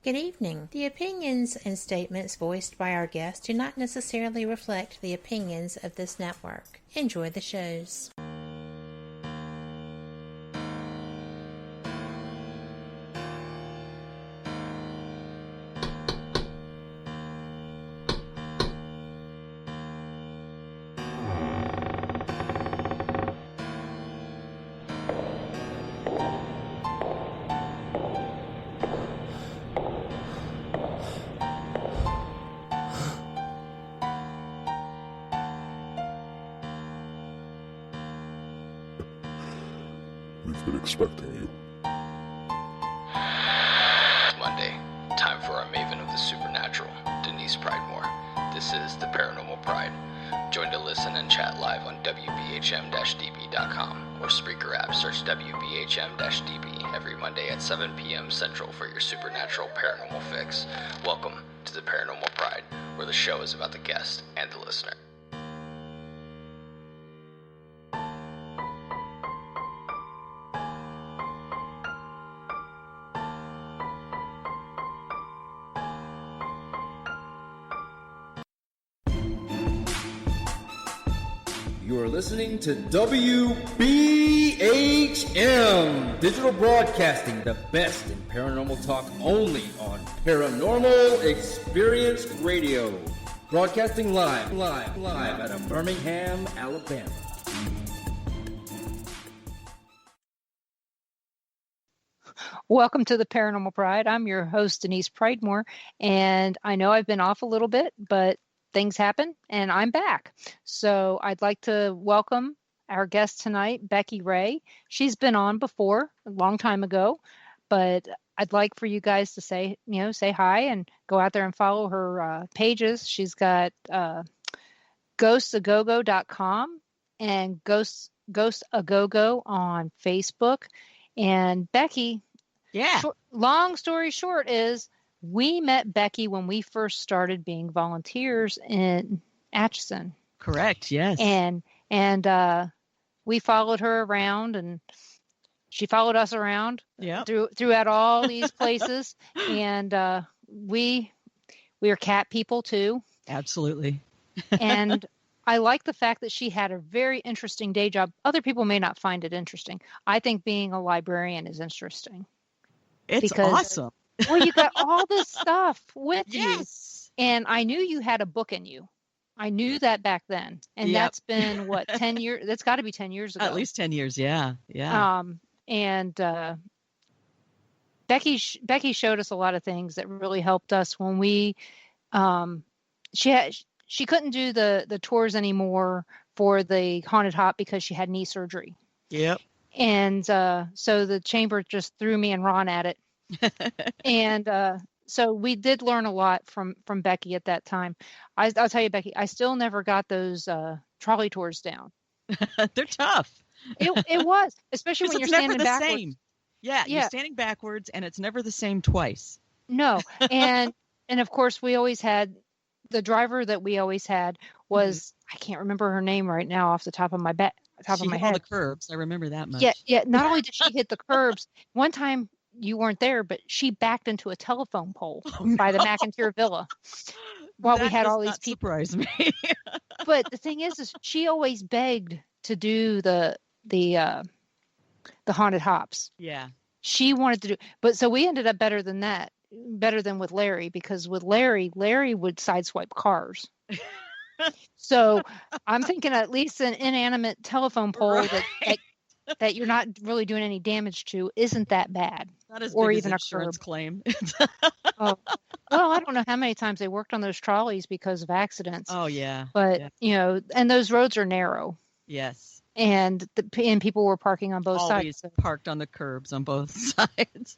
Good evening. The opinions and statements voiced by our guests do not necessarily reflect the opinions of this network. Enjoy the shows. We've been expecting you. It's Monday. Time for our maven of the supernatural, Denise Pridemore. This is the Paranormal Pride. Join to listen and chat live on WBHM-DB.com or Spreaker app. Search WBHM-DB every Monday at 7 p.m. Central for your supernatural paranormal fix. Welcome to the Paranormal Pride, where the show is about the guest and the listener. You are listening to WBHM Digital Broadcasting, the best in paranormal talk only on Paranormal Experience Radio. Broadcasting live out of Birmingham, Alabama. Welcome to the Paranormal Pride. I'm your host, Denise Pridemore, and I know I've been off a little bit, but things happen, and I'm back. So I'd like to welcome our guest tonight, Becky Ray. She's been on before, a long time ago, but I'd like for you guys to say hi and go out there and follow her pages. She's got ghostagogo.com and ghostagogo on Facebook. And Becky, long story short is, we met Becky when we first started being volunteers in Atchison. Correct, yes. And we followed her around, and she followed us around throughout all these places. And we are cat people too. Absolutely. And I like the fact that she had a very interesting day job. Other people may not find it interesting. I think being a librarian is interesting. It's awesome. Well, you got all this stuff with you. And I knew you had a book in you. I knew that back then. And that's been, 10 years? That's got to be 10 years ago. At least 10 years, yeah. Becky showed us a lot of things that really helped us when we, she couldn't do the tours anymore for the Haunted Hop because she had knee surgery. Yep. And so the chamber just threw me and Ron at it. And so we did learn a lot from Becky at that time. I'll tell you, Becky, I still never got those trolley tours down. They're tough. It was, especially when you're standing backwards. Same. Yeah, you're standing backwards, and it's never the same twice. No, and of course we always had the driver that we always had was I can't remember her name right now off the top of my head. She hit all the curbs. I remember that much. Yeah. Not only did she hit the curbs, one time. You weren't there, but she backed into a telephone pole by the McIntyre Villa while we had all these people. Surprise me. But the thing is she always begged to do the Haunted Hops. Yeah. She wanted to do, but so we ended up better than with Larry, because with Larry would sideswipe cars. So I'm thinking at least an inanimate telephone pole that you're not really doing any damage to isn't that bad. Not as or big even as a curb claim. Well, I don't know how many times they worked on those trolleys because of accidents. Oh yeah. But and those roads are narrow. Yes. And people were parking on both Always sides. parked on the curbs on both sides.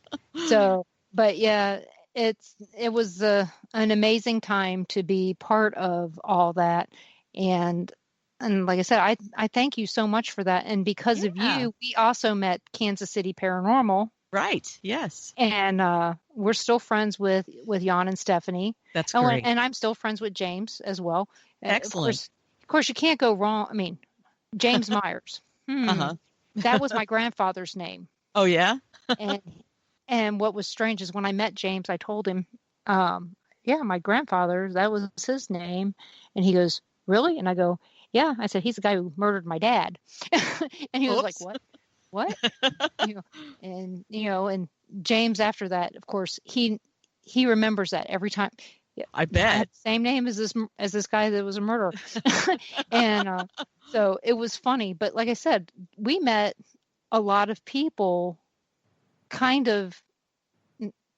So, but yeah, it was an amazing time to be part of all that. And like I said, I thank you so much for that. And because of you, we also met Kansas City Paranormal. Right. Yes. And we're still friends with Jan and Stephanie. That's great. And I'm still friends with James as well. Excellent. Of course, you can't go wrong. I mean, James Myers. That was my grandfather's name. Oh, yeah? And what was strange is when I met James, I told him, yeah, my grandfather, that was his name. And he goes, really? And I go, yeah. I said, he's the guy who murdered my dad. And he was like, what? What? And James, after that, of course, he remembers that every time. I bet. Same name as this guy that was a murderer. And so it was funny. But like I said, we met a lot of people kind of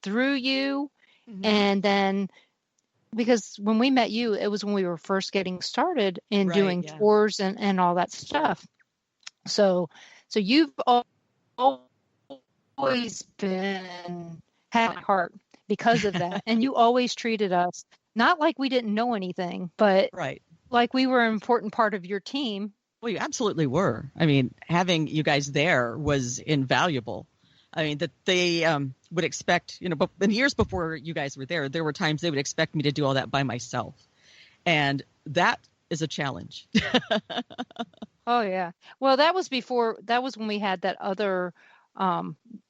through you. Mm-hmm. And then because when we met you, it was when we were first getting started in doing tours and all that stuff. So you've always had my heart because of that. And you always treated us not like we didn't know anything, but like we were an important part of your team. Well, you absolutely were. I mean, having you guys there was invaluable. I mean, that they would expect, but in years before you guys were there were times they would expect me to do all that by myself. And that is a challenge. Oh, yeah. Well, that was when we had that other,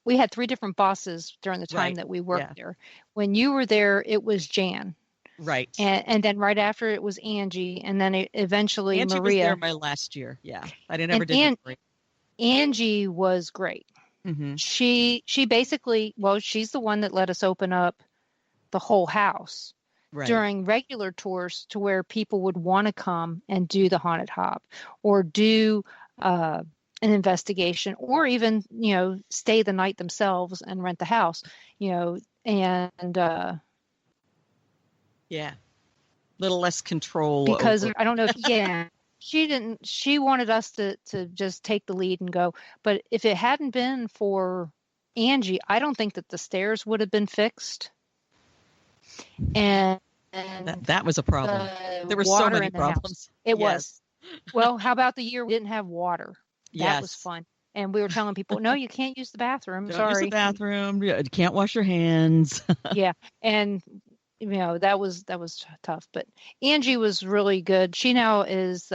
we had 3 different bosses during the time that we worked there. When you were there, it was Jan. Right. And then right after it was Angie. And then eventually Angie Maria. was there my last year. Yeah. I never did. Angie was great. Mm-hmm. She basically, she's the one that let us open up the whole house during regular tours to where people would want to come and do the haunted hop or do an investigation or even, stay the night themselves and rent the house, and little less control. Because I don't know if, she wanted us to just take the lead and go. But if it hadn't been for Angie, I don't think that the stairs would have been fixed. And that was a problem. There were so many problems. It was. Well, how about the year we didn't have water? That was fun. And we were telling people, no, you can't use the bathroom. Don't Sorry. Use the bathroom. You can't wash your hands. Yeah. And that was tough, but Angie was really good. She now is,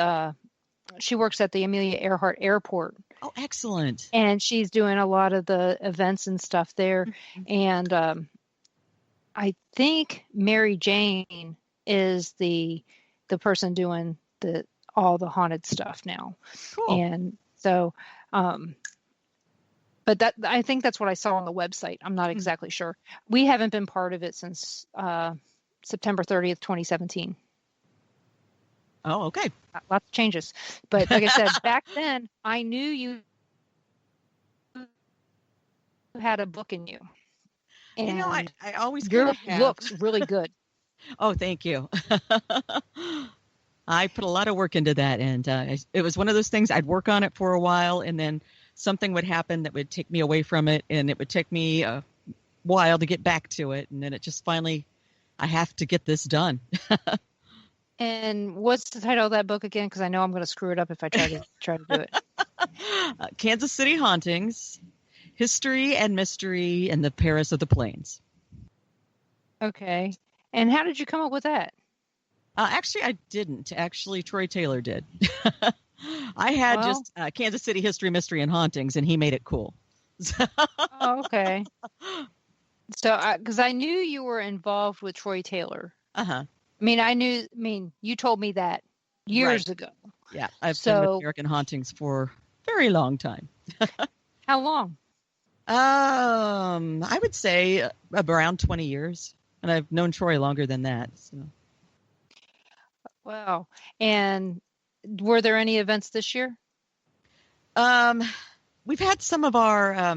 she works at the Amelia Earhart Airport. Oh, excellent. And she's doing a lot of the events and stuff there. Mm-hmm. And, I think Mary Jane is the person doing all the haunted stuff now. Cool. And so, but I think that's what I saw on the website. I'm not exactly sure. We haven't been part of it since September 30th, 2017. Oh, okay. Lots of changes. But like I said, back then, I knew you had a book in you. And I always your looks really good. Oh, thank you. I put a lot of work into that. And it was one of those things I'd work on it for a while and then something would happen that would take me away from it, and it would take me a while to get back to it, and then it just finally, I have to get this done. And what's the title of that book again? Because I know I'm going to screw it up if I try to do it. Kansas City Hauntings, History and Mystery in the Paris of the Plains. Okay. And how did you come up with that? Actually, I didn't. Actually, Troy Taylor did. I had just Kansas City History, Mystery, and Hauntings, and he made it cool. Oh, okay. So, because I knew you were involved with Troy Taylor. Uh-huh. You told me that years ago. Yeah, I've been with American Hauntings for a very long time. How long? I would say around 20 years. And I've known Troy longer than that. So. Wow. And were there any events this year? We've had some of our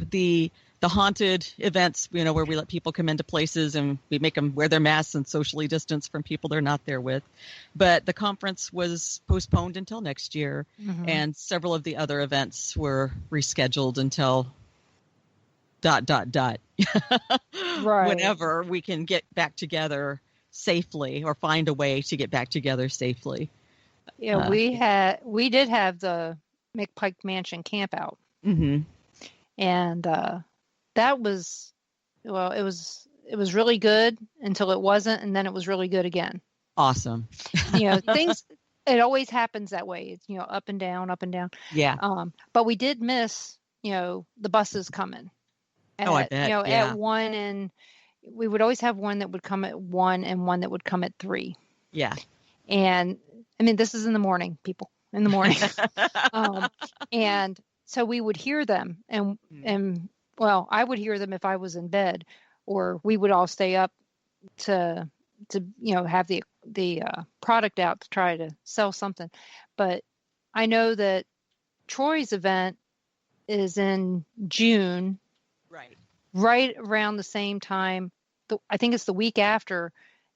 the haunted events, where we let people come into places and we make them wear their masks and socially distance from people they're not there with. But the conference was postponed until next year, and several of the other events were rescheduled until ... Right. Whenever we can get back together safely or find a way to get back together safely. Yeah, we did have the McPike Mansion camp out. Mm-hmm. And that was, it was really good until it wasn't, and then it was really good again. Awesome. Things, it always happens that way. It's, up and down, up and down. Yeah. But we did miss, the buses coming at, I bet. Yeah. at 1, and we would always have one that would come at 1 and one that would come at 3. Yeah. And I mean, this is in the morning, people, in the morning. And so we would hear them, and well, I would hear them if I was in bed, or we would all stay up to have the product out to try to sell something. But I know that Troy's event is in June, right around the same time. I think it's the week after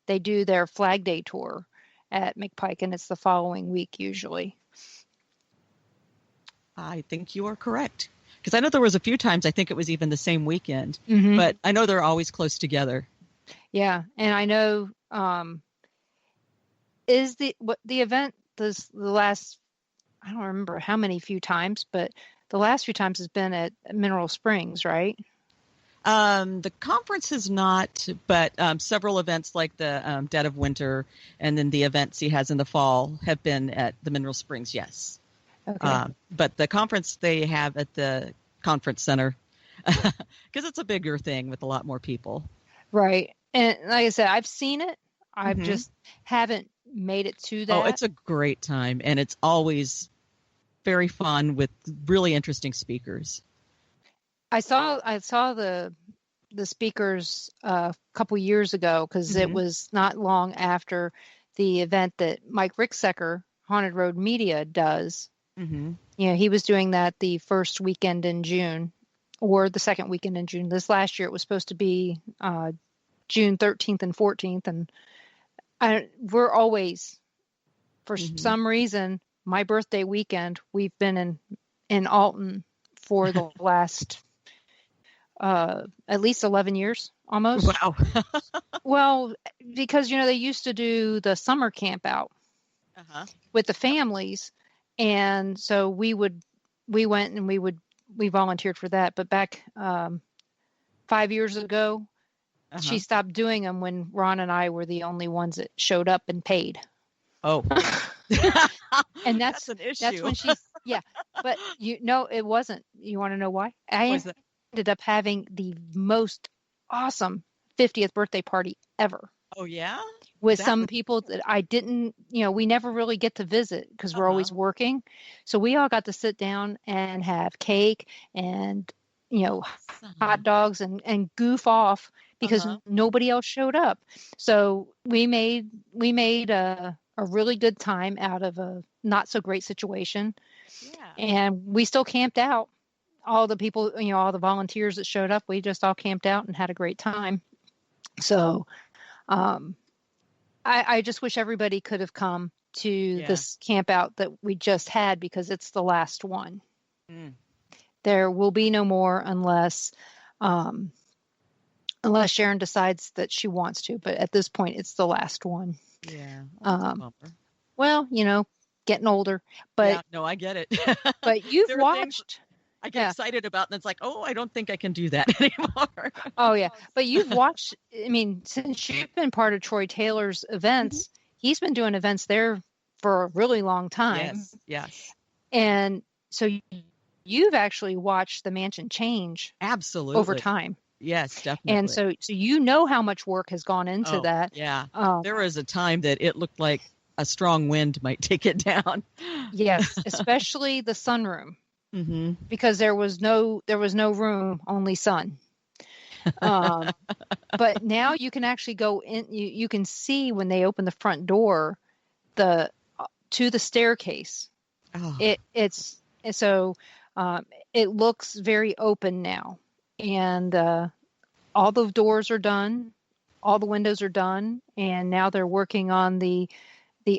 they do their Flag Day tour at McPike, and it's the following week usually. I think you are correct, because I know there was a few times I think it was even the same weekend, but I know they're always close together. Yeah, and I know is the event the last, I don't remember how many few times, but the last few times has been at Mineral Springs, right? The conference has not, but several events like the Dead of Winter and then the events he has in the fall have been at the Mineral Springs, yes. Okay. But the conference they have at the conference center, because it's a bigger thing with a lot more people. Right. And like I said, I've seen it. I've just haven't made it to that. Oh, it's a great time, and it's always very fun with really interesting speakers. I saw the speakers a couple years ago, because it was not long after the event that Mike Ricksecker, Haunted Road Media, does. He was doing that the first weekend in June, or the second weekend in June. This last year it was supposed to be June 13th and 14th, and we're always, for some reason, my birthday weekend, we've been in Alton for the last at least 11 years almost. Wow. Well, because they used to do the summer camp out with the families, and so we went and we volunteered for that. But back 5 years ago, she stopped doing them when Ron and I were the only ones that showed up and paid. Oh. And that's an issue. That's when she's, yeah. But it wasn't. You want to know why? I ended up having the most awesome 50th birthday party ever. Oh, yeah? With some people that I didn't, we never really get to visit because we're always working. So we all got to sit down and have cake and, hot dogs and goof off because nobody else showed up. So we made a really good time out of a not so great situation. Yeah. And we still camped out. All the people, all the volunteers that showed up, we just all camped out and had a great time. So, I just wish everybody could have come to this camp out that we just had, because it's the last one. There will be no more unless Sharon decides that she wants to. But at this point, it's the last one. Yeah. Well, getting older, but no, I get it. But you've watched. I get excited about, and it's like, oh, I don't think I can do that anymore. Oh yeah, but you've watched. I mean, since you've been part of Troy Taylor's events, he's been doing events there for a really long time. Yes. And so you've actually watched the mansion change absolutely over time. Yes, definitely. And so how much work has gone into that. Yeah. There was a time that it looked like a strong wind might take it down. Yes, especially the sunroom. Because there was no room, only sun. But now you can actually go in. You can see when they open the front door, to the staircase. Oh. It looks very open now, and all the doors are done, all the windows are done, and now they're working on the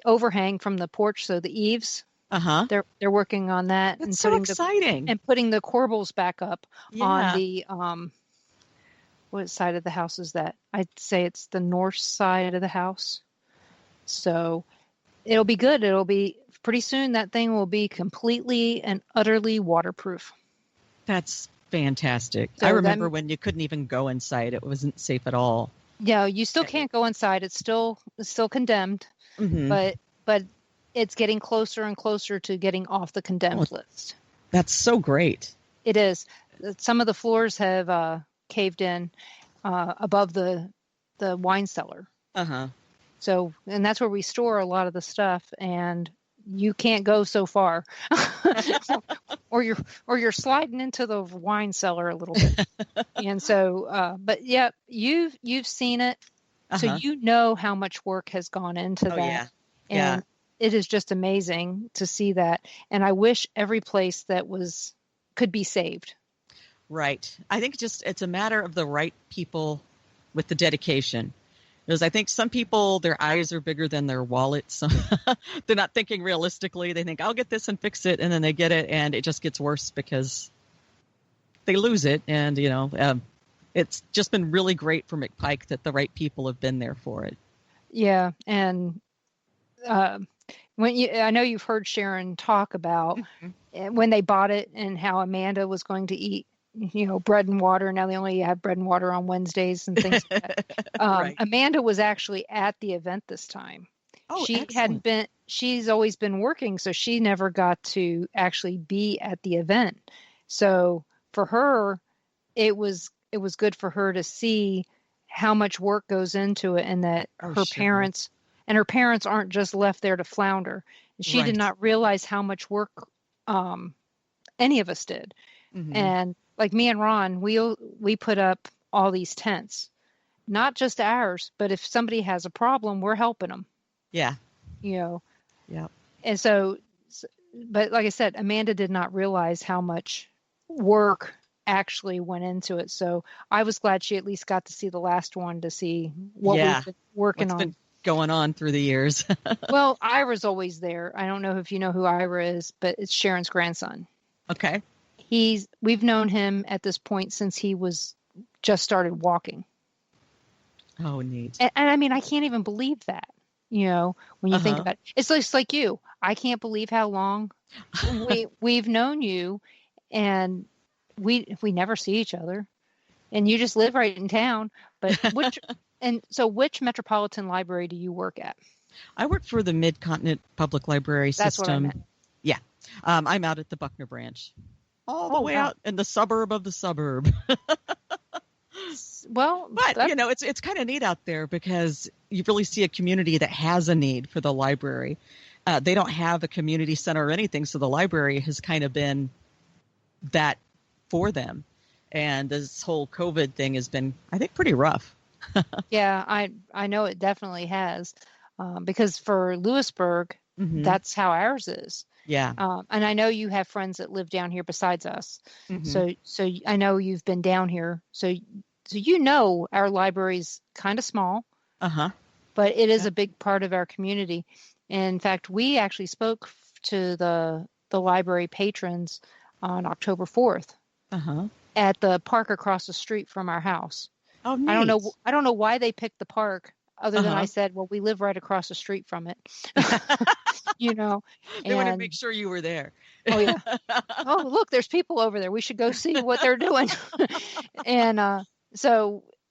overhang from the porch, so the eaves. They're working on that. That's and so exciting. And putting the corbels back up on the what side of the house is that? I'd say it's the north side of the house. So it'll be good. It'll be pretty soon. That thing will be completely and utterly waterproof. That's fantastic. So I remember when you couldn't even go inside. It wasn't safe at all. Yeah, you still can't go inside. It's still condemned. But it's getting closer and closer to getting off the condemned list. That's so great. It is. Some of the floors have caved in above the wine cellar. Uh-huh. So, and that's where we store a lot of the stuff, and you can't go so far, or you're sliding into the wine cellar a little bit. And so, but yeah, you've seen it, so you know how much work has gone into that. Yeah. And it is just amazing to see that. And I wish every place that could be saved. Right. I think it's a matter of the right people with the dedication. Because I think some people, their eyes are bigger than their wallets. They're not thinking realistically. They think, I'll get this and fix it. And then they get it, and it just gets worse because they lose it. And, it's just been really great for McPike that the right people have been there for it. Yeah. And I know you've heard Sharon talk about when they bought it and how Amanda was going to eat, bread and water. Now they only have bread and water on Wednesdays and things like that. Right. Amanda was actually at the event this time. Oh, she excellent. hadn't been, she's always been working, so she never got to actually be at the event. So for her, it was good for her to see how much work goes into it, and that her parents aren't just left there to flounder. She did not realize how much work any of us did. Mm-hmm. And like me and Ron, we put up all these tents, not just ours, but if somebody has a problem, we're helping them. Yeah. Yeah. And so, but like I said, Amanda did not realize how much work actually went into it. So I was glad she at least got to see the last one to see what we've been working on. Been going on through the years. Well, Ira's always there. I don't know if you know who Ira is, but it's Sharon's grandson. Okay. We've known him at this point since he was just started walking. Oh, neat. And I mean, I can't even believe that, when you think about it. It's just like you. I can't believe how long we've known you, and we never see each other, and you just live right in town. But which metropolitan library do you work at? I work for the Mid-Continent Public Library System. That's what I meant. Yeah. I'm out at the Buckner branch. All the way out in the suburb of the suburb. Well, but it's kind of neat out there because you really see a community that has a need for the library. They don't have a community center or anything, so the library has kind of been that for them. And this whole COVID thing has been, I think, pretty rough. Yeah, I know it definitely has, because for Lewisburg, that's how ours is. Yeah. And I know you have friends that live down here besides us. Mm-hmm. So I know you've been down here. So our library's kind of small. But it is a big part of our community. And in fact, we actually spoke to the library patrons on October 4th at the park across the street from our house. Oh, neat. I don't know why they picked the park, other than I said, well, we live right across the street from it. They want to make sure you were there. Oh, yeah. Oh, look, there's people over there. We should go see what they're doing. And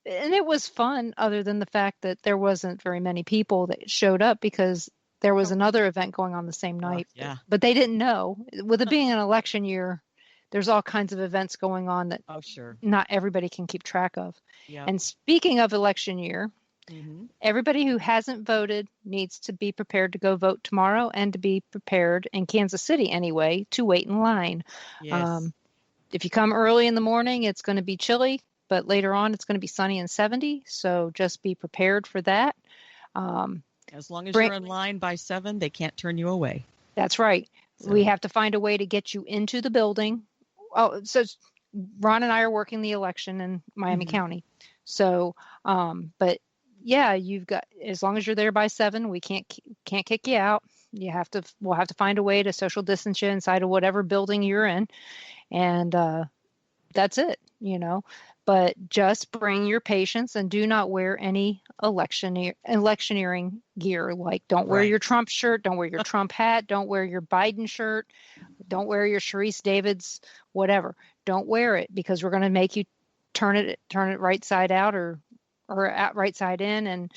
it was fun, other than the fact that there wasn't very many people that showed up because there was another event going on the same night. Yeah. But they didn't know. With it being an election year, there's all kinds of events going on that not everybody can keep track of. Yep. And speaking of election year, everybody who hasn't voted needs to be prepared to go vote tomorrow, and to be prepared in Kansas City anyway to wait in line. Yes. If you come early in the morning, it's going to be chilly, but later on it's going to be sunny and 70. So just be prepared for that. As long as you're in line by 7, they can't turn you away. That's right. So we have to find a way to get you into the building. Oh, so Ron and I are working the election in Miami County. So, but yeah, you've got, as long as you're there by 7, we can't kick you out. We'll have to find a way to social distance you inside of whatever building you're in. And, that's it, but just bring your patience and do not wear any electioneering gear. Like, don't wear your Trump shirt, don't wear your Trump hat, don't wear your Biden shirt, don't wear your Sharice Davids, whatever. Don't wear it, because we're going to make you turn it right side out or at right side in, and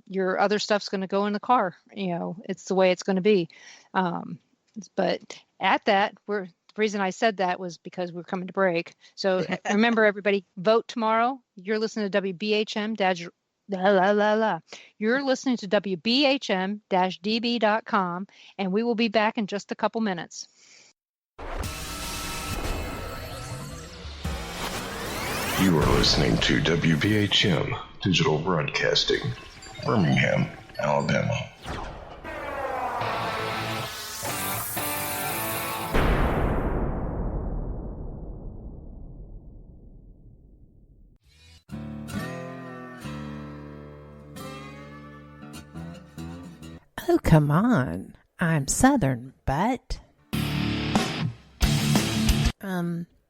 your other stuff's going to go in the car. It's the way it's going to be. But at that, The reason I said that was because we're coming to break. So remember, everybody, vote tomorrow. You're listening to WBHM. You're listening to WBHM-DB.com, and we will be back in just a couple minutes. You are listening to WBHM Digital Broadcasting, Birmingham, Alabama. Oh, come on. I'm Southern, but...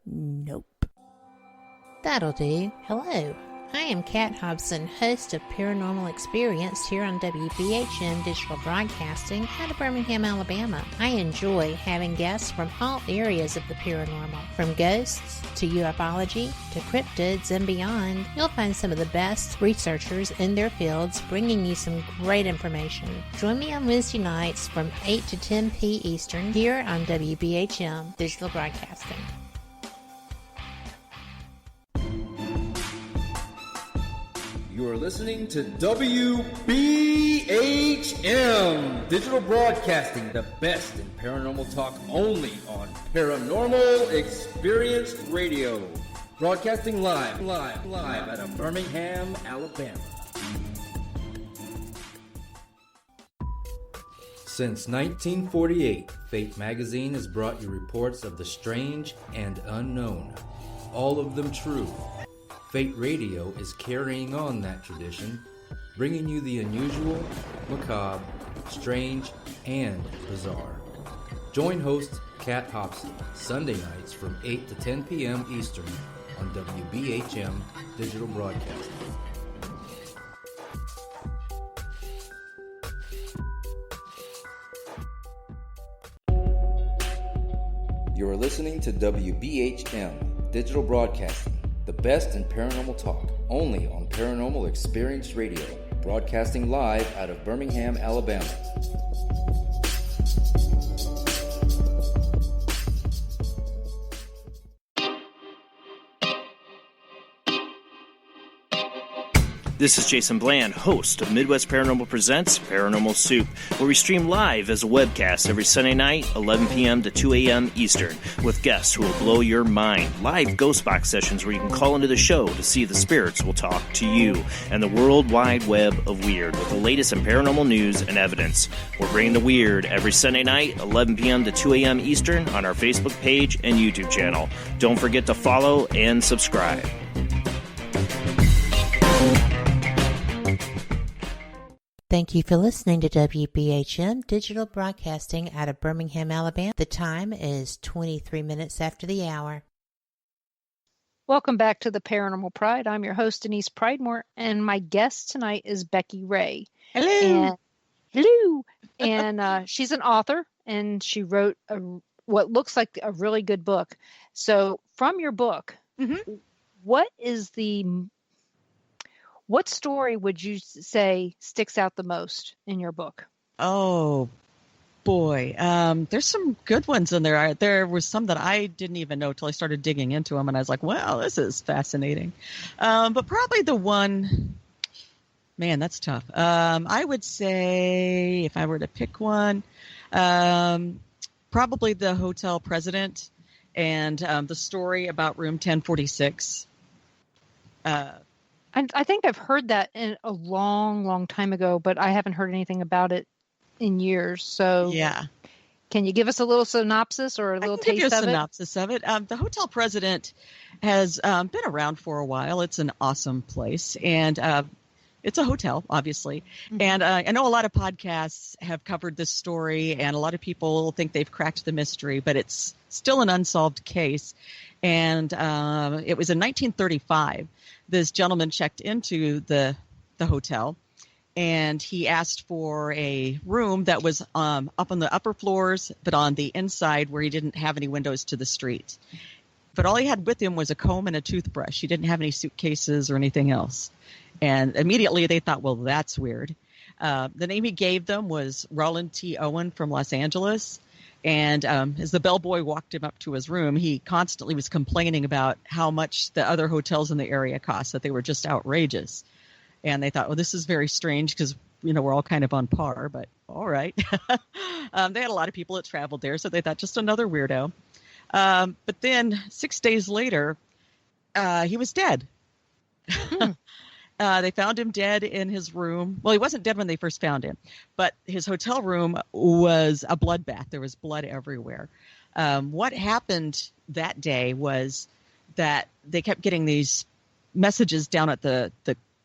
Nope. That'll do. Hello. I am Kat Hobson, host of Paranormal Experience here on WBHM Digital Broadcasting out of Birmingham, Alabama. I enjoy having guests from all areas of the paranormal, from ghosts to ufology to cryptids and beyond. You'll find some of the best researchers in their fields bringing you some great information. Join me on Wednesday nights from 8 to 10 p. Eastern here on WBHM Digital Broadcasting. You are listening to WBHM Digital Broadcasting, the best in paranormal talk only on Paranormal Experience Radio. Broadcasting live out of Birmingham, Alabama. Since 1948, Fate Magazine has brought you reports of the strange and unknown, all of them true. Fate Radio is carrying on that tradition, bringing you the unusual, macabre, strange, and bizarre. Join host Kat Hobson Sunday nights from 8 to 10 p.m. Eastern on WBHM Digital Broadcasting. You are listening to WBHM Digital Broadcasting, the best in paranormal talk, only on Paranormal Experience Radio, broadcasting live out of Birmingham, Alabama. This is Jason Bland, host of Midwest Paranormal Presents Paranormal Soup, where we stream live as a webcast every Sunday night, 11 p.m. to 2 a.m. Eastern, with guests who will blow your mind. Live ghost box sessions where you can call into the show to see if the spirits will talk to you, and the world wide web of weird with the latest in paranormal news and evidence. We're bringing the weird every Sunday night, 11 p.m. to 2 a.m. Eastern on our Facebook page and YouTube channel. Don't forget to follow and subscribe. Thank you for listening to WBHM Digital Broadcasting out of Birmingham, Alabama. The time is 23 minutes after the hour. Welcome back to the Paranormal Pride. I'm your host, Denise Pridemore, and my guest tonight is Becky Ray. Hello. And she's an author, and she wrote what looks like a really good book. So from your book, what story would you say sticks out the most in your book? Oh, boy. There's some good ones in there. There was some that I didn't even know till I started digging into them, and I was like, wow, this is fascinating. But probably the one, man, that's tough. I would say, if I were to pick one, probably the Hotel President and the story about room 1046. I think I've heard that in a long, long time ago, but I haven't heard anything about it in years. So yeah, can you give us a little synopsis or a little taste of it? I can give you a synopsis of it. The Hotel President has been around for a while. It's an awesome place, and it's a hotel, obviously. Mm-hmm. And I know a lot of podcasts have covered this story, and a lot of people think they've cracked the mystery, but it's still an unsolved case. And it was in 1935. This gentleman checked into the hotel, and he asked for a room that was up on the upper floors, but on the inside where he didn't have any windows to the street. But all he had with him was a comb and a toothbrush. He didn't have any suitcases or anything else. And immediately they thought, well, that's weird. The name he gave them was Roland T. Owen from Los Angeles. And as the bellboy walked him up to his room, he constantly was complaining about how much the other hotels in the area cost, that they were just outrageous. And they thought, well, this is very strange because, we're all kind of on par, but all right. They had a lot of people that traveled there, so they thought just another weirdo. But then 6 days later, he was dead. They found him dead in his room. Well, he wasn't dead when they first found him, but his hotel room was a bloodbath. There was blood everywhere. What happened that day was that they kept getting these messages down at the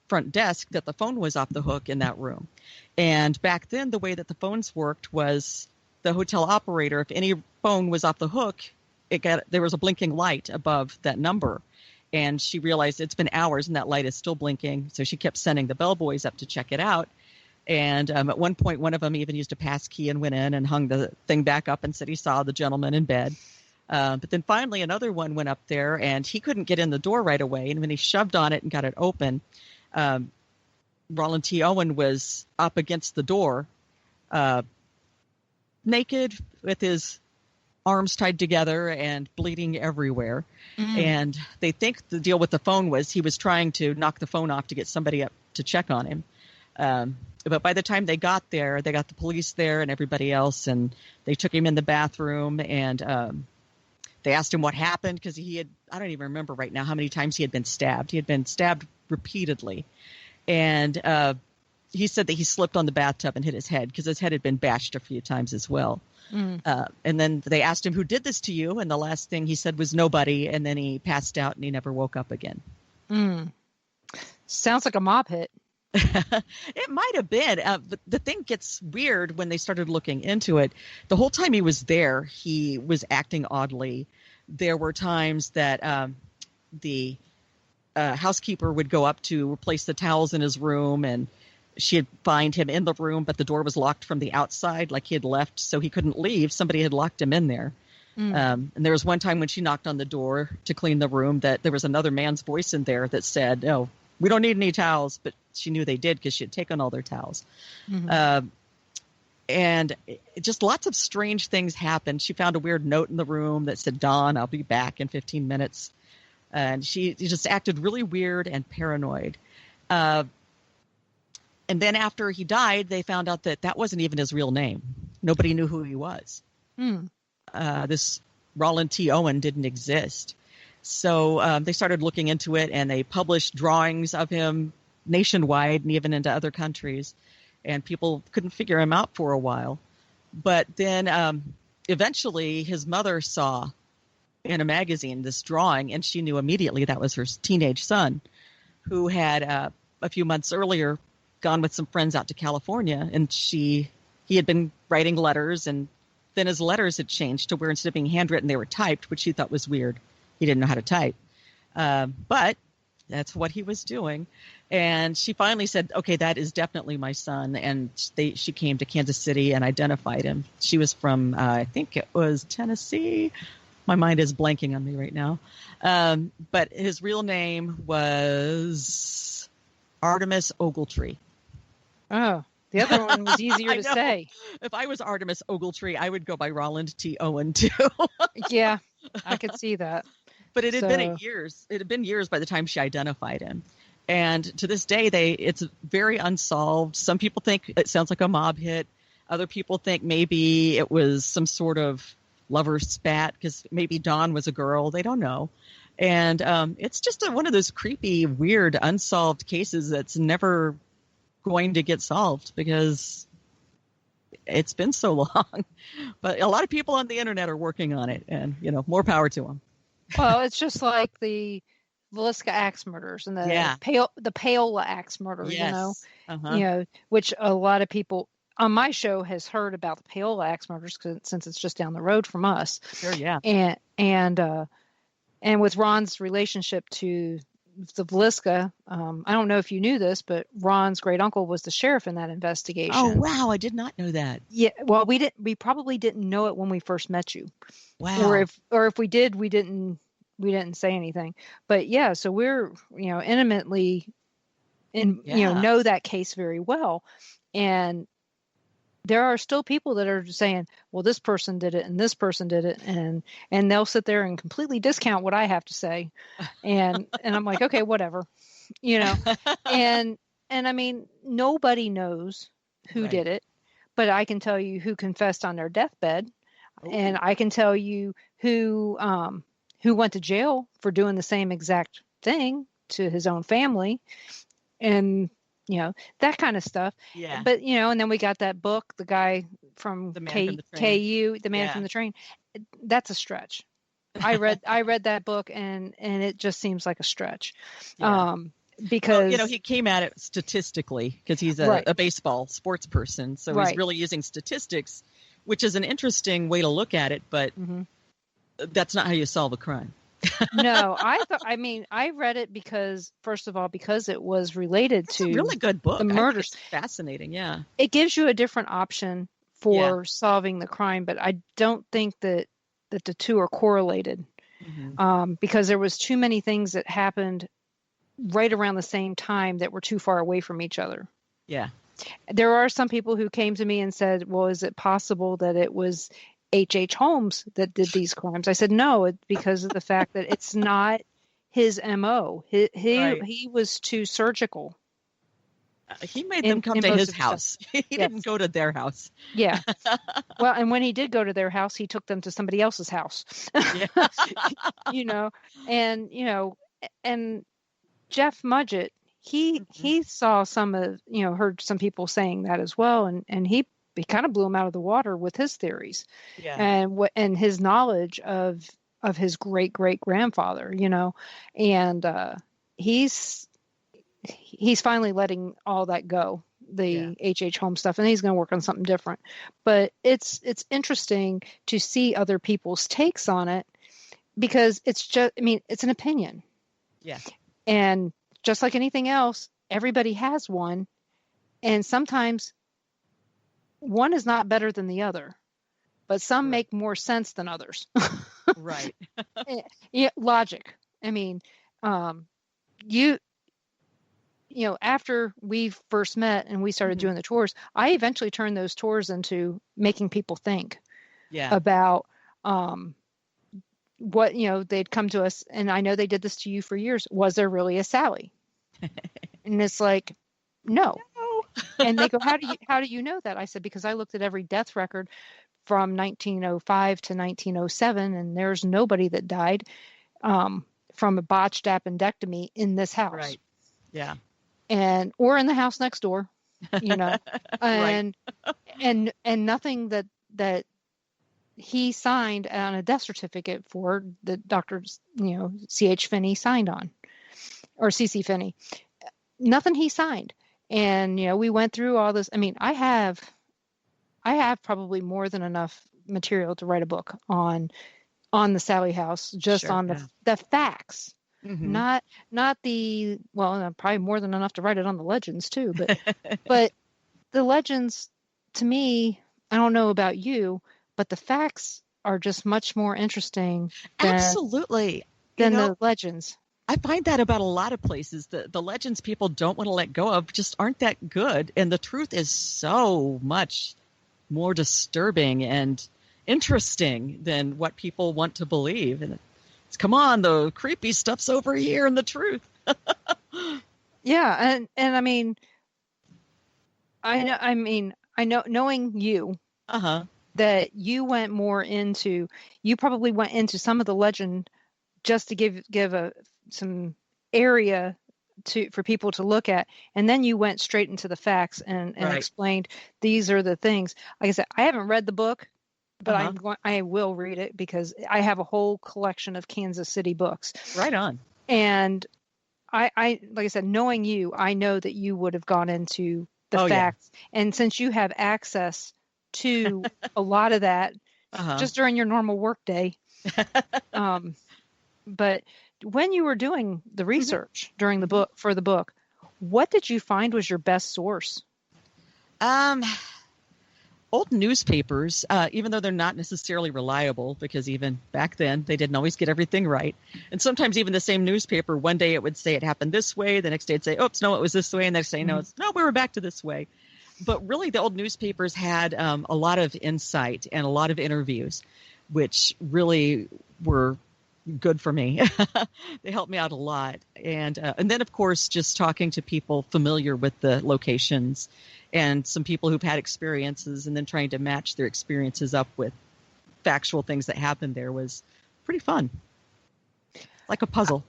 front desk that the phone was off the hook in that room. And back then, the way that the phones worked was the hotel operator, if any phone was off the hook, there was a blinking light above that number. And she realized it's been hours and that light is still blinking. So she kept sending the bellboys up to check it out. And at one point, one of them even used a pass key and went in and hung the thing back up and said he saw the gentleman in bed. But then finally another one went up there and he couldn't get in the door right away. And when he shoved on it and got it open, Roland T. Owen was up against the door, naked with his arms tied together and bleeding everywhere. And they think the deal with the phone was he was trying to knock the phone off to get somebody up to check on him. But by the time they got there, they got the police there and everybody else, and they took him in the bathroom and they asked him what happened because I don't even remember right now how many times he had been stabbed. He had been stabbed repeatedly. And he said that he slipped on the bathtub and hit his head because his head had been bashed a few times as well. And then they asked him, who did this to you? And the last thing he said was nobody. And then he passed out and he never woke up again. Sounds like a mob hit. It might have been. But the thing gets weird when they started looking into it. The whole time he was there, he was acting oddly. There were times that the housekeeper would go up to replace the towels in his room, and she'd find him in the room, but the door was locked from the outside, like he had left, so he couldn't leave. Somebody had locked him in there. And there was one time when she knocked on the door to clean the room that there was another man's voice in there that said, "No, we don't need any towels," but she knew they did because she had taken all their towels. And just lots of strange things happened. She found a weird note in the room that said, "Dawn, I'll be back in 15 minutes." And she just acted really weird and paranoid. And then after he died, they found out that that wasn't even his real name. Nobody knew who he was. This Roland T. Owen didn't exist. So they started looking into it, and they published drawings of him nationwide and even into other countries. And people couldn't figure him out for a while. But then eventually his mother saw in a magazine this drawing, and she knew immediately that was her teenage son, who had a few months earlier gone with some friends out to California, and he had been writing letters, and then his letters had changed to where instead of being handwritten, they were typed, which she thought was weird. He didn't know how to type. But that's what he was doing. And she finally said, okay, that is definitely my son. And she came to Kansas City and identified him. She was from, I think it was Tennessee. My mind is blanking on me right now. But his real name was Artemis Ogletree. Oh, the other one was easier to say. If I was Artemis Ogletree, I would go by Roland T. Owen too. Yeah, I could see that. But it had been years. It had been years by the time she identified him. And to this day, it's very unsolved. Some people think it sounds like a mob hit. Other people think maybe it was some sort of lover spat because maybe Dawn was a girl. They don't know. And it's just one of those creepy, weird, unsolved cases that's never going to get solved because it's been so long. But a lot of people on the internet are working on it, and more power to them. Well, it's just like the Villisca axe murders and the Paola axe murder. Yes. Which a lot of people on my show has heard about the Paola axe murders since it's just down the road from us. Sure, yeah. And with Ron's relationship to the Villisca, I don't know if you knew this, but Ron's great uncle was the sheriff in that investigation. Oh wow, I did not know that. Yeah, well, we probably didn't know it when we first met you. Wow. Or if we did, we didn't say anything. But yeah, so we're intimately know that case very well. And there are still people that are saying, well, this person did it and this person did it. And they'll sit there and completely discount what I have to say. And I'm like, okay, whatever, and I mean, nobody knows who did it, but I can tell you who confessed on their deathbed. Ooh. And I can tell you who went to jail for doing the same exact thing to his own family. And, that kind of stuff. Yeah. But, and then we got that book, the guy from KU, The Man from the Train. That's a stretch. I read that book and it just seems like a stretch. Yeah. Because he came at it statistically because he's a baseball sports person. So he's really using statistics, which is an interesting way to look at it, but that's not how you solve a crime. No, I read it because, first of all, because it was related to a really good book. The murders. It's fascinating. Yeah. It gives you a different option for solving the crime, but I don't think that the two are correlated because there was too many things that happened right around the same time that were too far away from each other. Yeah. There are some people who came to me and said, well, is it possible that it was H.H. Holmes that did these crimes? I said, no, because of the fact that it's not his MO. He was too surgical. He made them come to his house. He didn't go to their house. Yeah. Well, and when he did go to their house, he took them to somebody else's house. And Jeff Mudgett, he saw some of, heard some people saying that as well. And he kind of blew him out of the water with his theories and his knowledge of his great grandfather, and he's finally letting all that go, the H.H. Holmes stuff, and he's going to work on something different. But it's interesting to see other people's takes on it because it's just, it's an opinion. Yeah. And just like anything else, everybody has one. And sometimes one is not better than the other, but some make more sense than others. Right. Logic. After we first met and we started doing the tours, I eventually turned those tours into making people think about what, they'd come to us. And I know they did this to you for years. Was there really a Sally? And it's like, no. And they go, how do you know that? I said, because I looked at every death record from 1905 to 1907, and there's nobody that died from a botched appendectomy in this house. Right. Yeah. Or in the house next door, and nothing that he signed on a death certificate for the Dr. C.H. Finney signed on, or C.C. Finney. Nothing he signed. And, we went through all this. I have probably more than enough material to write a book on the Sally house, just on the facts, not the, probably more than enough to write it on the legends too. But the legends, to me, I don't know about you, but the facts are just much more interesting than the legends. I find that about a lot of places. The legends people don't want to let go of just aren't that good. And the truth is so much more disturbing and interesting than what people want to believe. And it's, come on, the creepy stuff's over here and the truth. Yeah. And I know knowing you, that you probably went into some of the legend just to give some area for people to look at, and then you went straight into the facts and explained these are the things. Like I said, I haven't read the book, but I will read it because I have a whole collection of Kansas City books. Right on. And I like I said, knowing you, I know that you would have gone into the facts, and since you have access to a lot of that just during your normal work day. But when you were doing the research during the book, for the book, what did you find was your best source? Old newspapers, even though they're not necessarily reliable, because even back then they didn't always get everything right. And sometimes even the same newspaper, one day it would say it happened this way. The next day it'd say, oops, no, it was this way. And the next day, no, we were back to this way. But really, the old newspapers had a lot of insight and a lot of interviews, which really were good for me. They helped me out a lot. And then, of course, just talking to people familiar with the locations and some people who've had experiences and then trying to match their experiences up with factual things that happened there was pretty fun. Like a puzzle.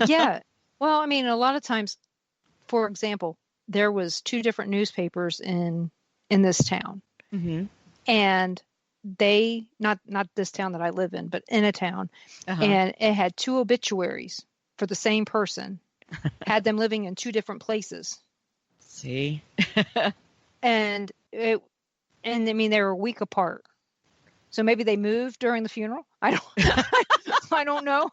Yeah. Well, I mean, a lot of times, for example, there was 2 different newspapers in this town. Mm-hmm. And they, not this town that I live in, but in a town, and it had 2 obituaries for the same person, had them living in 2 different places. See? And I mean, they were a week apart. So maybe they moved during the funeral. I don't know,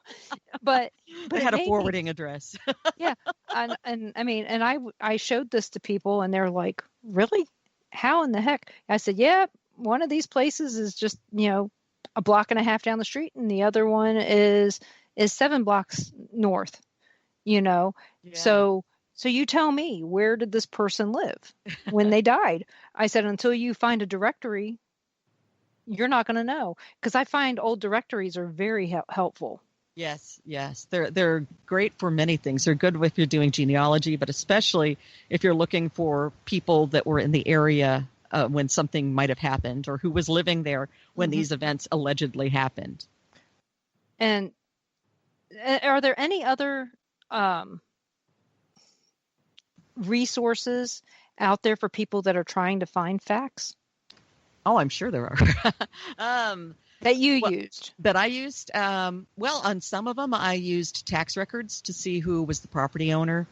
but they had a forwarding address. Yeah. And I mean, and I showed this to people and they're like, really? How in the heck? I said, yeah, one of these places is just, a block and a half down the street. And the other one is 7 blocks north, Yeah. So you tell me, where did this person live when they died? I said, until you find a directory, you're not going to know, because I find old directories are very helpful. Yes. They're great for many things. They're good if you're doing genealogy, but especially if you're looking for people that were in the area when something might have happened, or who was living there when these events allegedly happened. And are there any other resources out there for people that are trying to find facts? Oh, I'm sure there are. That you used? That I used? Well, on some of them, I used tax records to see who was the property owner.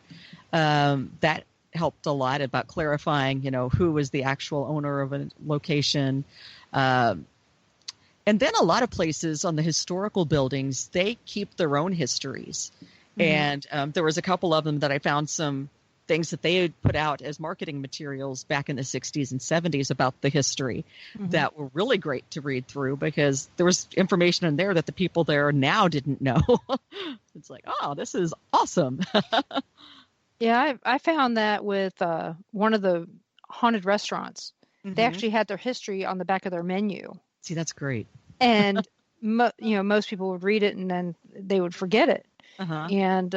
That helped a lot about clarifying, who was the actual owner of a location. And then a lot of places on the historical buildings, they keep their own histories. And there was a couple of them that I found some things that they had put out as marketing materials back in the 60s and 70s about the history that were really great to read through, because there was information in there that the people there now didn't know. It's like, oh, this is awesome. Yeah, I found that with one of the haunted restaurants. They actually had their history on the back of their menu. See, that's great. And most people would read it and then they would forget it. And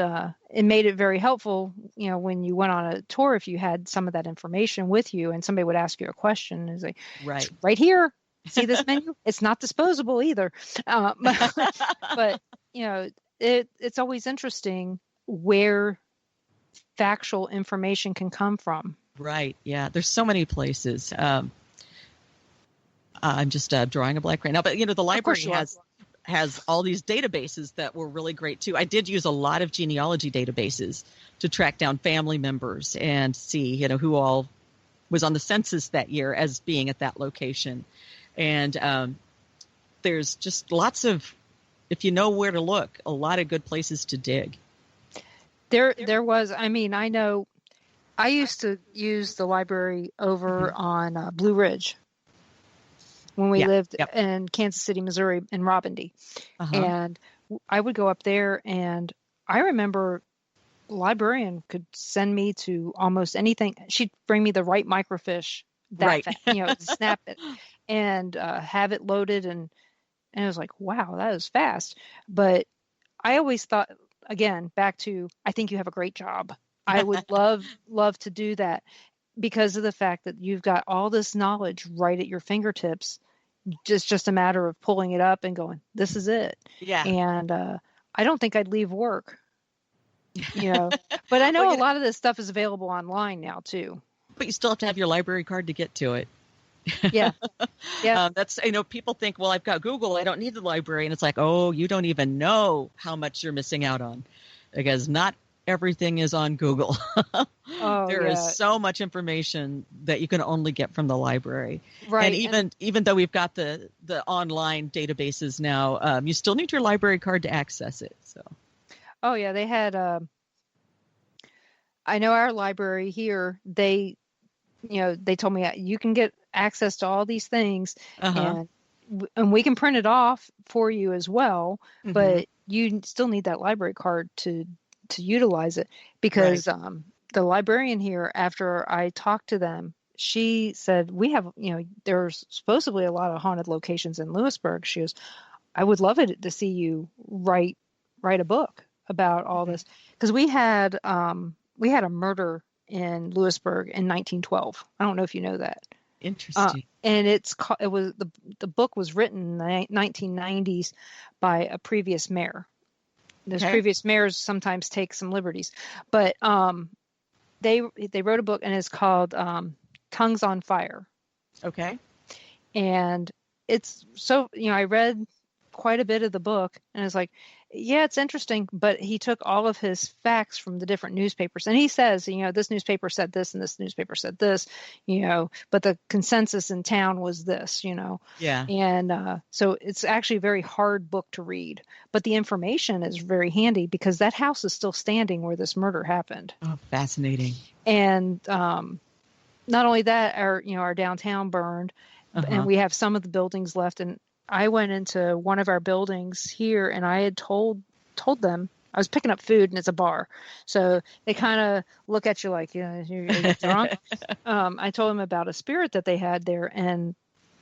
it made it very helpful, when you went on a tour, if you had some of that information with you and somebody would ask you a question, and say, right here, see this menu? It's not disposable either. But it's always interesting where factual information can come from. Right. Yeah. There's so many places. I'm just drawing a blank right now, but the library has all these databases that were really great too. I did use a lot of genealogy databases to track down family members and see, who all was on the census that year as being at that location. And there's just lots of, if you know where to look, a lot of good places to dig. There was, I know I used to use the library over on Blue Ridge when we lived in Kansas City, Missouri, in Robindy. And I would go up there, and I remember the librarian could send me to almost anything. She'd bring me the right microfiche, snap it and have it loaded. And it was like, wow, that was fast. But I always thought, again, back to, I think you have a great job. I would love to do that, because of the fact that you've got all this knowledge right at your fingertips. Just a matter of pulling it up and going, this is it. Yeah. And I don't think I'd leave work, but I know a lot of this stuff is available online now too. But you still have to have your library card to get to it. Yeah. Yeah. That's, people think, well, I've got Google, I don't need the library. And it's like, oh, you don't even know how much you're missing out on, because not everything is on Google. There is so much information that you can only get from the library. Right. And even though we've got the online databases now, you still need your library card to access it. So. Oh yeah. They had, I know our library here, they told me you can get access to all these things and we can print it off for you as well, but you still need that library card to utilize it, because the librarian here, after I talked to them, she said, we have, there's supposedly a lot of haunted locations in Lewisburg. She goes, I would love it to see you write a book about all this. Because we had a murder in Lewisburg in 1912. I don't know if you know that. Interesting. And the book was written in the 1990s by a previous mayor. Those previous mayors sometimes take some liberties, but they wrote a book, and it's called Tongues on Fire. Okay. And it's so, I read quite a bit of the book, and it's like, yeah, it's interesting, but he took all of his facts from the different newspapers, and he says, this newspaper said this and this newspaper said this, but the consensus in town was this, Yeah. And so it's actually a very hard book to read, but the information is very handy because that house is still standing where this murder happened. Oh, fascinating. And not only that, our downtown burned, and we have some of the buildings left. And I went into one of our buildings here, and I had told them I was picking up food, and it's a bar, so they kind of look at you like, you're drunk. I told them about a spirit that they had there, and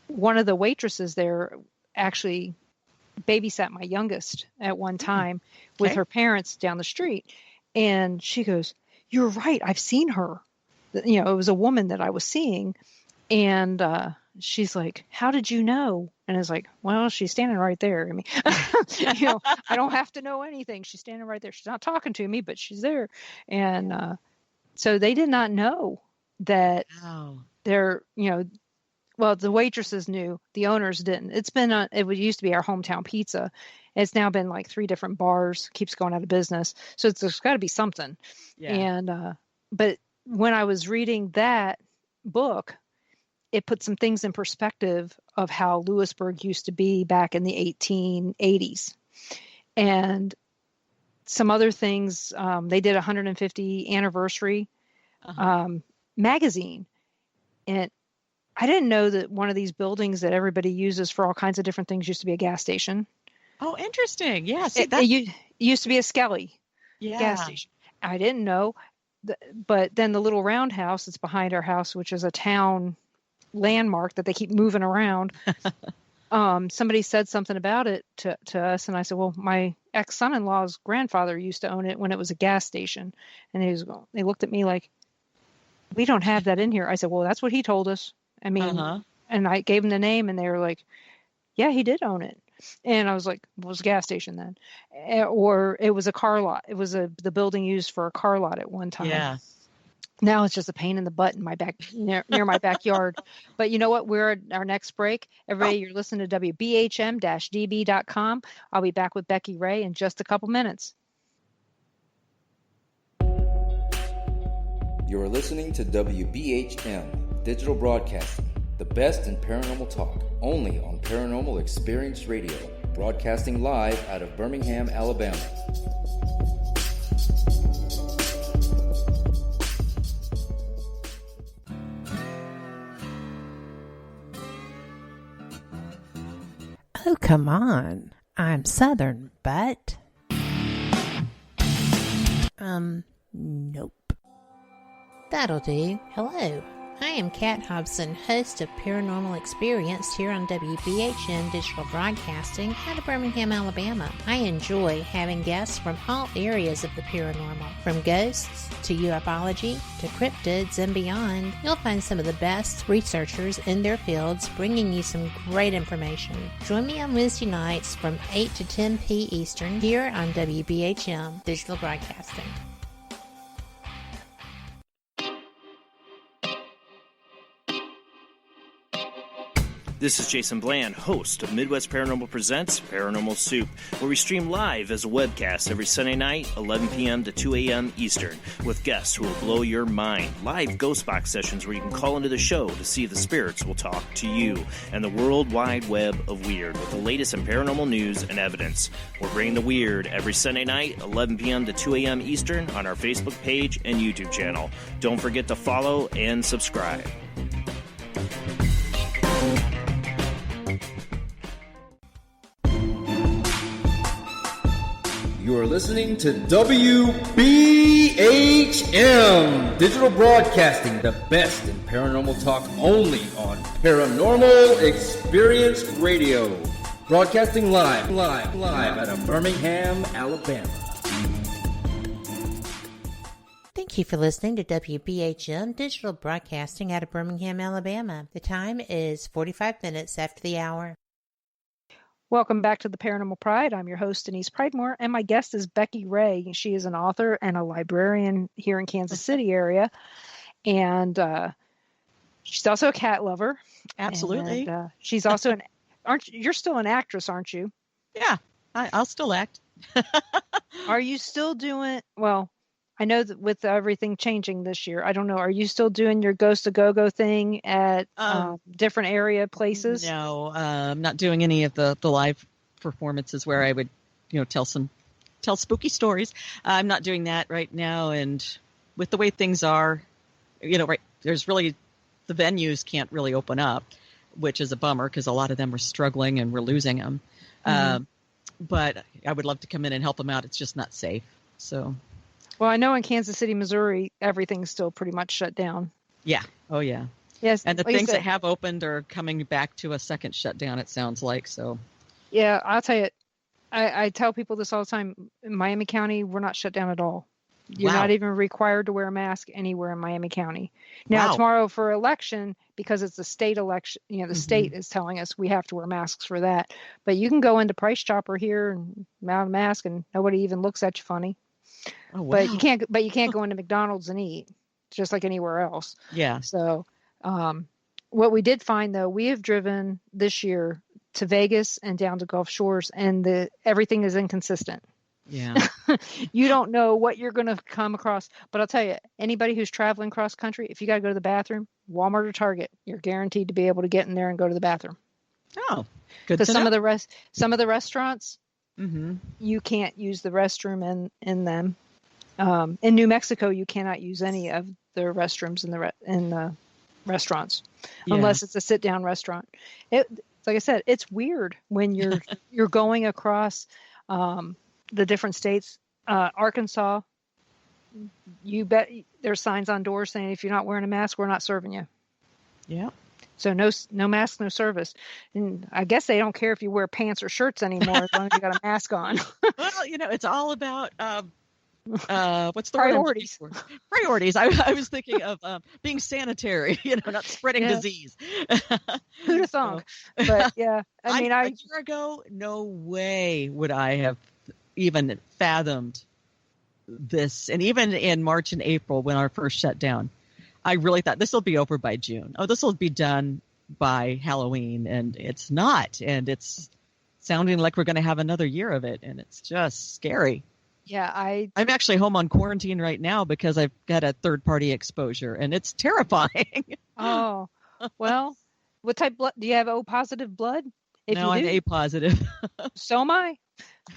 one of the waitresses there actually babysat my youngest at one time with her parents down the street, and she goes, "You're right, I've seen her." It was a woman that I was seeing, and she's like, "How did you know?" And it's like, "Well, she's standing right there. I mean, I don't have to know anything. She's standing right there. She's not talking to me, but she's there." And so they did not know that they're, well, the waitresses knew, the owners didn't. It used to be our hometown pizza. It's now been like 3 different bars, keeps going out of business. So there's got to be something. Yeah. And, but when I was reading that book, it put some things in perspective of how Lewisburg used to be back in the 1880s. And some other things, they did a 150 anniversary magazine. And I didn't know that one of these buildings that everybody uses for all kinds of different things used to be a gas station. Oh, interesting. Yes. It used to be a Skelly gas station. I didn't know. But then the little roundhouse that's behind our house, which is a town landmark that they keep moving around. Somebody said something about it to us, and I said, "Well, my ex-son-in-law's grandfather used to own it when it was a gas station." And they looked at me like, "We don't have that in here." I said, "Well, that's what he told us." I mean, and I gave them the name, and they were like, "Yeah, he did own it." And I was like, "Well, it was a gas station then," or it was a car lot. It was the building used for a car lot at one time. Yeah. Now it's just a pain in the butt in my back near my backyard. But you know what? We're at our next break. Everybody, you're listening to WBHM-DB.com. I'll be back with Becky Ray in just a couple minutes. You're listening to WBHM Digital Broadcasting, the best in paranormal talk, only on Paranormal Experience Radio, broadcasting live out of Birmingham, Alabama. Oh, come on. I'm Southern, but... nope. That'll do. Hello. I am Kat Hobson, host of Paranormal Experience here on WBHM Digital Broadcasting out of Birmingham, Alabama. I enjoy having guests from all areas of the paranormal, from ghosts to ufology to cryptids and beyond. You'll find some of the best researchers in their fields bringing you some great information. Join me on Wednesday nights from 8 to 10 p. Eastern here on WBHM Digital Broadcasting. This is Jason Bland, host of Midwest Paranormal Presents Paranormal Soup, where we stream live as a webcast every Sunday night, 11 p.m. to 2 a.m. Eastern, with guests who will blow your mind. Live ghost box sessions where you can call into the show to see if the spirits will talk to you, and the World Wide Web of Weird with the latest in paranormal news and evidence. We're bringing the weird every Sunday night, 11 p.m. to 2 a.m. Eastern on our Facebook page and YouTube channel. Don't forget to follow and subscribe. You are listening to WBHM WBHM Digital Broadcasting, the best in paranormal talk only on Paranormal Experience Radio. Broadcasting live out of Birmingham, Alabama. Thank you for listening to WBHM Digital Broadcasting out of Birmingham, Alabama. The time is 45 minutes after the hour. Welcome back to the Paranormal Pride. I'm your host, Denise Pridemore, and my guest is Becky Ray. She is an author and a librarian here in Kansas City area, and she's also a cat lover. Absolutely. And, she's also you're still an actress, aren't you? Yeah, I'll still act. Are you still doing, well, I know that with everything changing this year, I don't know, are you still doing your Ghost to Go-Go thing at different area places? No, I'm not doing any of the live performances where I would, tell spooky stories. I'm not doing that right now. And with the way things are, there's really, the venues can't really open up, which is a bummer because a lot of them are struggling and we're losing them. Mm-hmm. But I would love to come in and help them out. It's just not safe. So. Well, I know in Kansas City, Missouri, everything's still pretty much shut down. Yeah. Oh, yeah. Yes. And the things that have opened are coming back to a second shutdown, it sounds like. So. Yeah, I'll tell you, I tell people this all the time. In Miami County, we're not shut down at all. You're not even required to wear a mask anywhere in Miami County. Now, tomorrow for election, because it's a state election, the state is telling us we have to wear masks for that. But you can go into Price Chopper here and mount a mask and nobody even looks at you funny. Oh, wow. But you can't go into McDonald's and eat, just like anywhere else. Yeah. So, what we did find though, we have driven this year to Vegas and down to Gulf Shores, and everything is inconsistent. Yeah. You don't know what you're going to come across, but I'll tell you, anybody who's traveling cross country, if you got to go to the bathroom, Walmart or Target, you're guaranteed to be able to get in there and go to the bathroom. Oh, good. Because some of the restaurants, you can't use the restroom in them. In New Mexico, you cannot use any of the restrooms in the restaurants unless it's a sit down restaurant. Like I said, it's weird when you're going across the different states. Arkansas, you bet there's signs on doors saying if you're not wearing a mask, we're not serving you. Yeah. So no mask, no service. And I guess they don't care if you wear pants or shirts anymore as long as you got a mask on. Well, it's all about what's the priorities? Word? Priorities. I was thinking of being sanitary, not spreading disease. Who'd have thunk? But yeah, I mean, a year ago, no way would I have even fathomed this. And even in March and April, when our first shut down, I really thought this will be over by June. Oh, this will be done by Halloween, and it's not. And it's sounding like we're going to have another year of it, and it's just scary. Yeah, I'm actually home on quarantine right now because I've got a third-party exposure, and it's terrifying. Oh, well, what type blood? Do you have O positive blood? No, I'm A positive. So am I.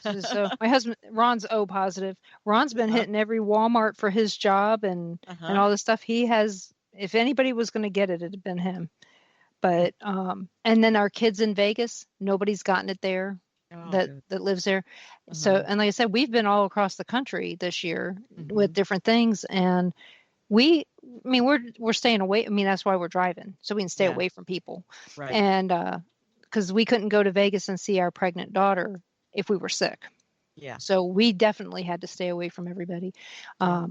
So my husband, Ron's O positive. Ron's been hitting every Walmart for his job and all this stuff. He has, if anybody was going to get it, it'd have been him. But, and then our kids in Vegas, nobody's gotten it there. That lives there. So, and like I said, we've been all across the country this year with different things, and we're staying away. I mean, that's why we're driving, so we can stay away from people. Right. And because we couldn't go to Vegas and see our pregnant daughter if we were sick. Yeah. So we definitely had to stay away from everybody. But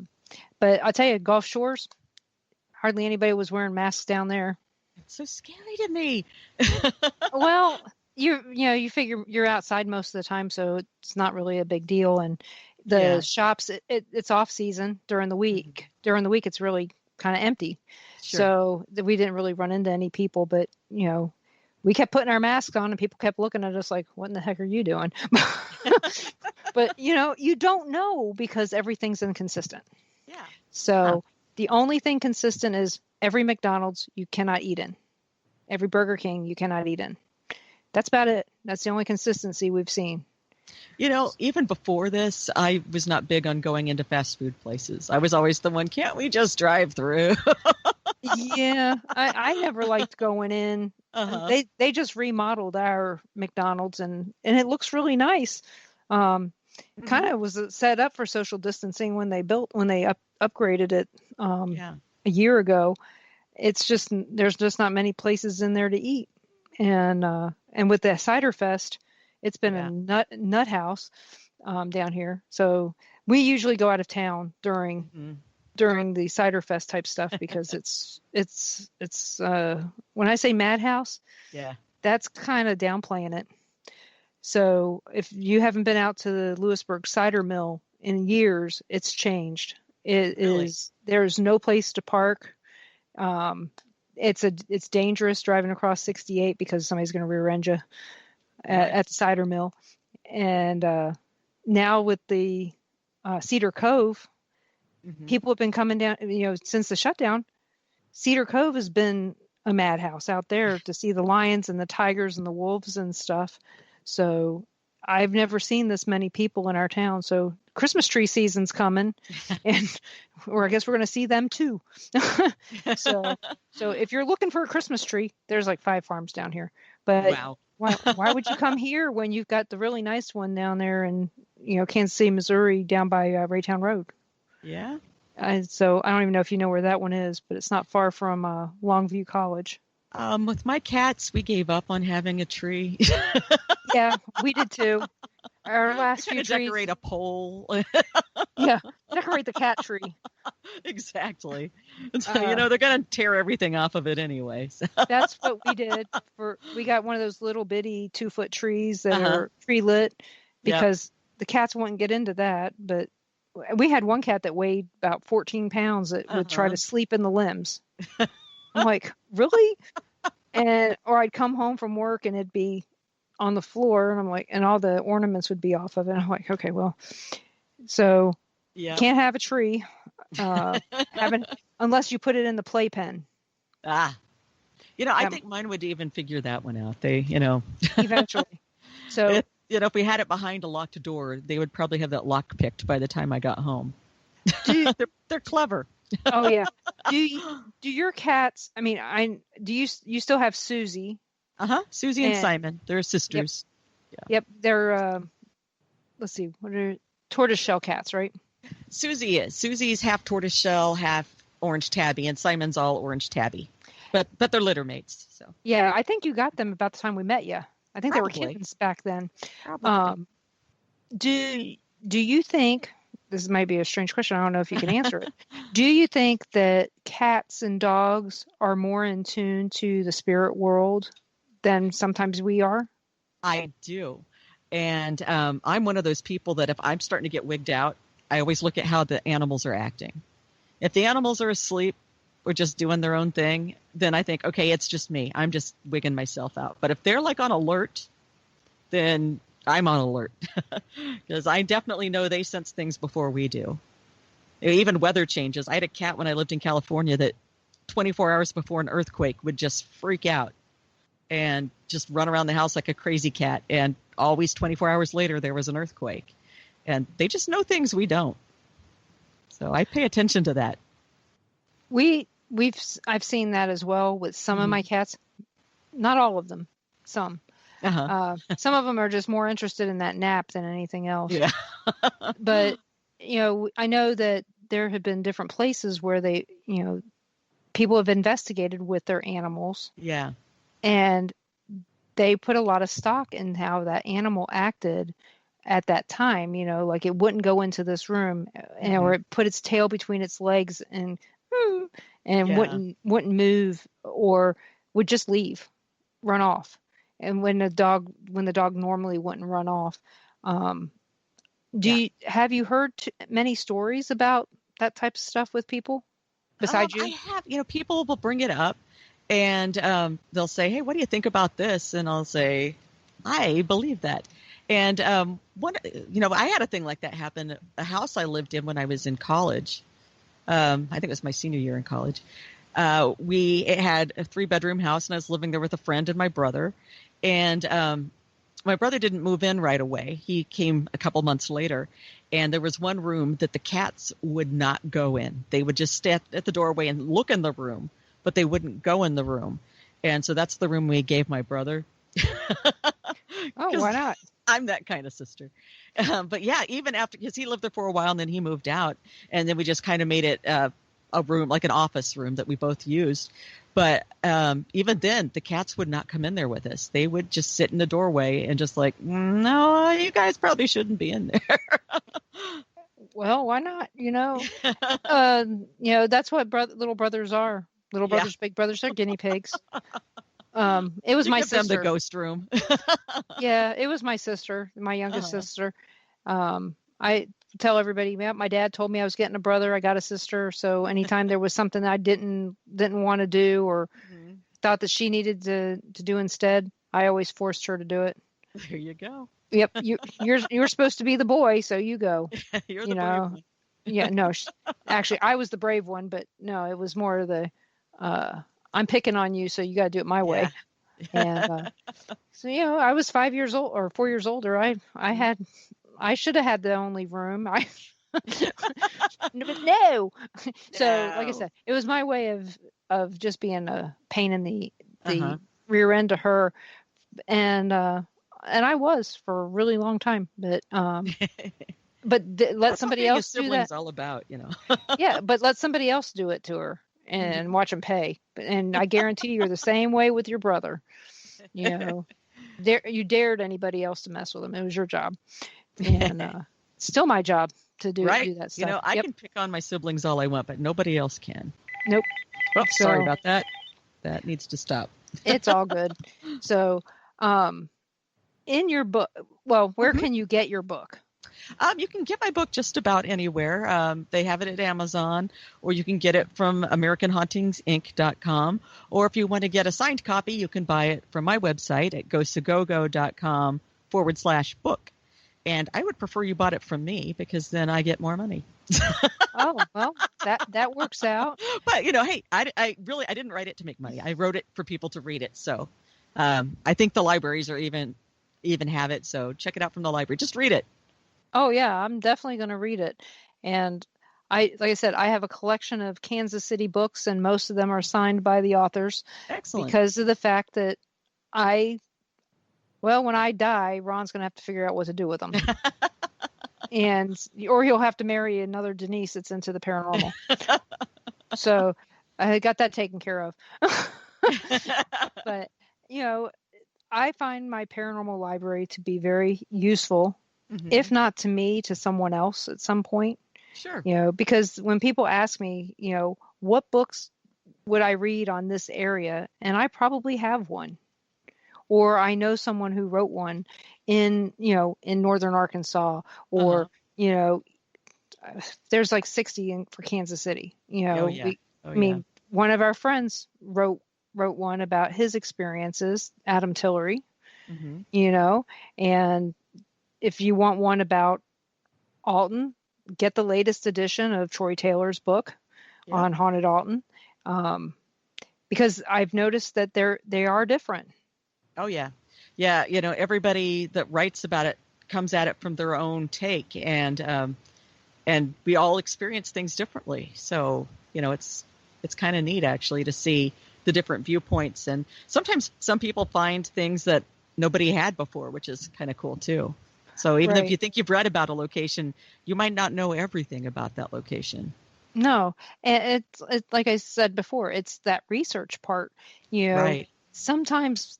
I'll tell you, Gulf Shores, hardly anybody was wearing masks down there. It's so scary to me. Well, you figure you're outside most of the time, so it's not really a big deal. And the shops, it's off season during the week. During the week, it's really kind of empty. Sure. So we didn't really run into any people, but we kept putting our masks on and people kept looking at us like, what in the heck are you doing? But you don't know because everything's inconsistent. Yeah. So the only thing consistent is every McDonald's you cannot eat in. Every Burger King you cannot eat in. That's about it. That's the only consistency we've seen. Even before this, I was not big on going into fast food places. I was always the one, can't we just drive through? Yeah, I never liked going in. They just remodeled our McDonald's and it looks really nice. kind of was set up for social distancing when they upgraded it a year ago. It's just there's just not many places in there to eat, and with the Cider Fest, it's been a nut house down here. So we usually go out of town during the Cider Fest type stuff because it's when I say madhouse, that's kind of downplaying it. So if you haven't been out to the Lewisburg cider mill in years, it's changed. There's no place to park. It's dangerous driving across 68 because somebody's going to rear end you at the cider mill. And now with the Cedar Cove, people have been coming down, since the shutdown. Cedar Cove has been a madhouse out there to see the lions and the tigers and the wolves and stuff. So I've never seen this many people in our town. So Christmas tree season's coming, or I guess we're going to see them too. So if you're looking for a Christmas tree, there's like 5 farms down here. But wow. why would you come here when you've got the really nice one down there in Kansas City, Missouri, down by Raytown Road? Yeah. So I don't even know if you know where that one is, but it's not far from Longview College. With my cats, we gave up on having a tree. Yeah, we did too. Our last few trees. Decorate a pole. Yeah, decorate the cat tree. Exactly. So, they're going to tear everything off of it anyway. So. That's what we did. We got one of those little bitty 2-foot trees that are tree lit because the cats wouldn't get into that. But we had one cat that weighed about 14 pounds that would try to sleep in the limbs. I'm like, really? Or I'd come home from work and it'd be on the floor, and I'm like, and all the ornaments would be off of it. I'm like, okay, well, so can't have a tree, unless you put it in the playpen. I think mine would even figure that one out. They, eventually. So if we had it behind a locked door, they would probably have that lock picked by the time I got home. They're clever. Oh yeah. Do your cats? I mean, do you still have Susie? Susie and Simon. They're sisters. Yep. They're let's see, what are tortoiseshell cats, right? Susie is. Susie's half tortoiseshell, half orange tabby, and Simon's all orange tabby. But they're litter mates. So yeah, I think you got them about the time we met you. I think they were kittens back then. Do you think? This might be a strange question. I don't know if you can answer it. Do you think that cats and dogs are more in tune to the spirit world than sometimes we are? I do. And I'm one of those people that if I'm starting to get wigged out, I always look at how the animals are acting. If the animals are asleep or just doing their own thing, then I think, okay, it's just me. I'm just wigging myself out. But if they're like on alert, then I'm on alert because I definitely know they sense things before we do. Even weather changes. I had a cat when I lived in California that 24 hours before an earthquake would just freak out and just run around the house like a crazy cat. And always 24 hours later, there was an earthquake. And they just know things we don't. So I pay attention to that. I've seen that as well with some of my cats. Not all of them. Some. Some of them are just more interested in that nap than anything else. Yeah. But, I know that there have been different places where they, people have investigated with their animals. Yeah. And they put a lot of stock in how that animal acted at that time, like it wouldn't go into this room or it put its tail between its legs and wouldn't move or would just leave, run off. And when the dog normally wouldn't run off. Have you heard many stories about that type of stuff with people besides you? I have, people will bring it up and they'll say, hey, what do you think about this? And I'll say, I believe that. And I had a thing like that happen. A house I lived in when I was in college. I think it was my senior year in college. It had a 3-bedroom house and I was living there with a friend and my brother. And my brother didn't move in right away. He came a couple months later. And there was one room that the cats would not go in. They would just stay at the doorway and look in the room, but they wouldn't go in the room. And so that's the room we gave my brother. Oh, why not? I'm that kind of sister. But yeah, even after, because he lived there for a while and then he moved out, and then we just kind of made it a room, like an office room that we both used. But even then, the cats would not come in there with us. They would just sit in the doorway and just like, no, you guys probably shouldn't be in there. Well, why not? That's what little brothers are. Little brothers, big brothers, they're guinea pigs. It was my give them sister. the ghost room. Yeah, it was my sister, my youngest sister. I tell everybody, my dad told me I was getting a brother. I got a sister. So anytime there was something I didn't want to do or thought that she needed to do instead, I always forced her to do it. There you go. Yep, you're supposed to be the boy, so you go. You're the brave one. Yeah, no, actually, I was the brave one, but no, it was more the I'm picking on you, so you got to do it my way. And so I was 5 years old or 4 years older. I should have had the only room. But no. So like I said, it was my way of just being a pain in the rear end to her, and I was for a really long time. But let somebody else do that. All about, Yeah, but let somebody else do it to her and watch them pay. And I guarantee you're the same way with your brother. You dared anybody else to mess with him. It was your job. And still my job to do that stuff. I can pick on my siblings all I want, but nobody else can. Nope. Oh, sorry about that. That needs to stop. It's all good. So, in your book, where can you get your book? You can get my book just about anywhere. They have it at Amazon, or you can get it from AmericanHauntingsInc.com. Or if you want to get a signed copy, you can buy it from my website at ghostagogo.com/book. And I would prefer you bought it from me because then I get more money. Oh, well, that works out. But, hey, I didn't write it to make money. I wrote it for people to read it. So I think the libraries are even have it. So check it out from the library. Just read it. Oh, yeah, I'm definitely going to read it. And like I said, I have a collection of Kansas City books, and most of them are signed by the authors. Excellent. Because of the fact that when I die, Ron's going to have to figure out what to do with them. Or he'll have to marry another Denise that's into the paranormal. So I got that taken care of. But, I find my paranormal library to be very useful, if not to me, to someone else at some point. Sure. Because when people ask me, what books would I read on this area? And I probably have one. Or I know someone who wrote one in northern Arkansas, or, there's like 60 for Kansas City. One of our friends wrote one about his experiences, Adam Tillery, and if you want one about Alton, get the latest edition of Troy Taylor's book on Haunted Alton, because I've noticed that they are different. Oh, yeah. Yeah. Everybody that writes about it comes at it from their own take, and we all experience things differently. So, it's kind of neat actually to see the different viewpoints. And sometimes some people find things that nobody had before, which is kind of cool too. So even if you think you've read about a location, you might not know everything about that location. No. And it's like I said before, it's that research part, Right. Sometimes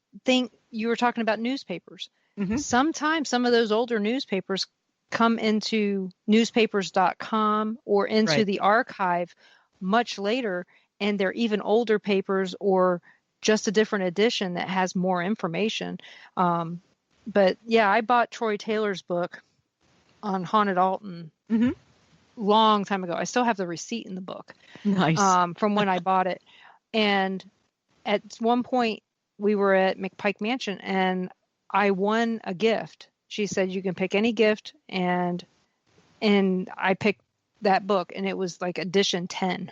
you were talking about newspapers. Mm-hmm. Sometimes some of those older newspapers come into newspapers.com or into the archive much later, and they're even older papers or just a different edition that has more information. But yeah, I bought Troy Taylor's book on Haunted Alton long time ago. I still have the receipt in the book. Nice. From when I bought it. And at one point we were at McPike Mansion and I won a gift. She said, you can pick any gift. And I picked that book, and it was like edition 10.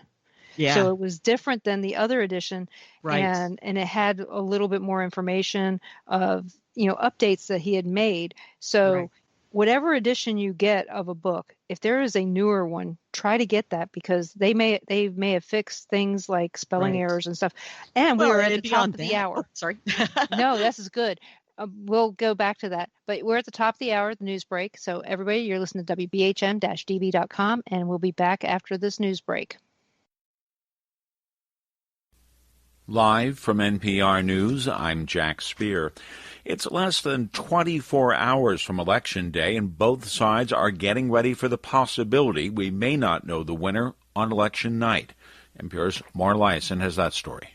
Yeah. So it was different than the other edition. Right. And it had a little bit more information of, updates that he had made. So whatever edition you get of a book, if there is a newer one, try to get that, because they may have fixed things like spelling errors and stuff. And we were at the top of the hour. Sorry. No, this is good. we'll go back to that. But we're at the top of the hour, the news break. So everybody, you're listening to WBHM-DB.com, and we'll be back after this news break. Live from NPR News, I'm Jack Speer. It's less than 24 hours from Election Day, and both sides are getting ready for the possibility we may not know the winner on election night. NPR's Maura Liasson has that story.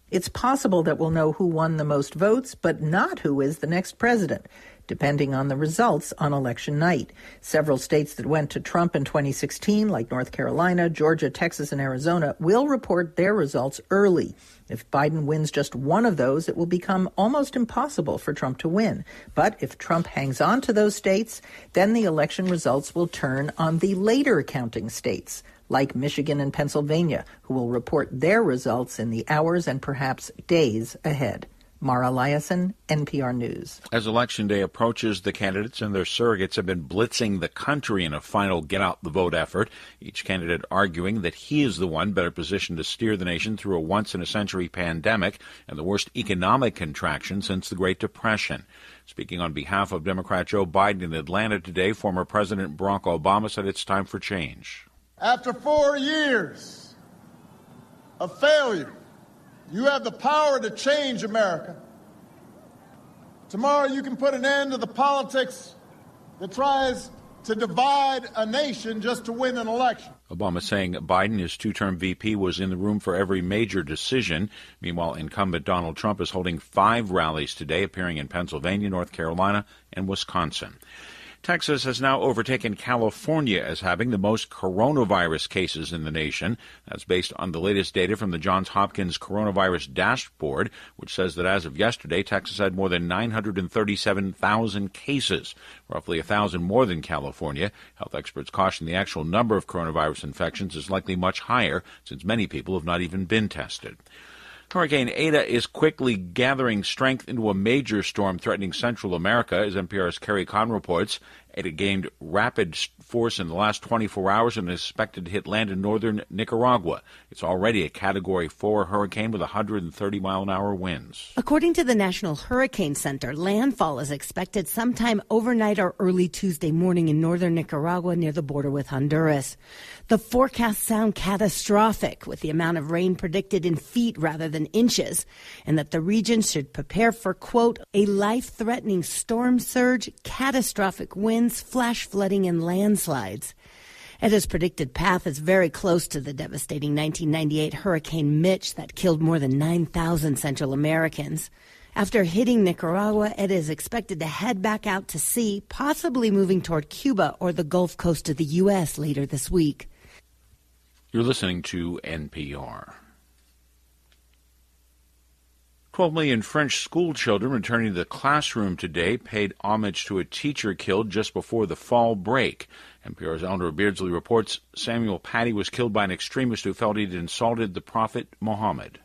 It's possible that we'll know who won the most votes, but not who is the next president, depending on the results on election night. Several states that went to Trump in 2016, like North Carolina, Georgia, Texas, and Arizona, will report their results early. If Biden wins just one of those, it will become almost impossible for Trump to win. But if Trump hangs on to those states, then the election results will turn on the later counting states, like Michigan and Pennsylvania, who will report their results in the hours and perhaps days ahead. Maura Liasson, NPR News. As Election Day approaches, the candidates and their surrogates have been blitzing the country in a final get-out-the-vote effort, each candidate arguing that he is the one better positioned to steer the nation through a once-in-a-century pandemic and the worst economic contraction since the Great Depression. Speaking on behalf of Democrat Joe Biden in Atlanta today, former President Barack Obama said it's time for change. After 4 years of failure, you have the power to change America. Tomorrow you can put an end to the politics that tries to divide a nation just to win an election. Obama saying Biden, his two-term VP, was in the room for every major decision. Meanwhile, incumbent Donald Trump is holding 5 rallies today, appearing in Pennsylvania, North Carolina, and Wisconsin. Texas has now overtaken California as having the most coronavirus cases in the nation. That's based on the latest data from the Johns Hopkins Coronavirus Dashboard, which says that as of yesterday, Texas had more than 937,000 cases, roughly 1,000 more than California. Health experts caution the actual number of coronavirus infections is likely much higher, since many people have not even been tested. Hurricane Eta is quickly gathering strength into a major storm threatening Central America, as NPR's Carrie Kahn reports. Eta gained rapid force in the last 24 hours and is expected to hit land in northern Nicaragua. It's already a Category 4 hurricane with 130-mile-an-hour winds. According to the National Hurricane Center, landfall is expected sometime overnight or early Tuesday morning in northern Nicaragua near the border with Honduras. The forecasts sound catastrophic, with the amount of rain predicted in feet rather than inches, and that the region should prepare for, quote, a life-threatening storm surge, catastrophic winds, flash flooding, and landslides. Eta's predicted path is very close to the devastating 1998 Hurricane Mitch that killed more than 9,000 Central Americans. After hitting Nicaragua, Eta is expected to head back out to sea, possibly moving toward Cuba or the Gulf Coast of the U.S. later this week. You're listening to NPR. 12 million French school children returning to the classroom today paid homage to a teacher killed just before the fall break. NPR's Eleanor Beardsley reports Samuel Paty was killed by an extremist who felt he'd insulted the Prophet Muhammad.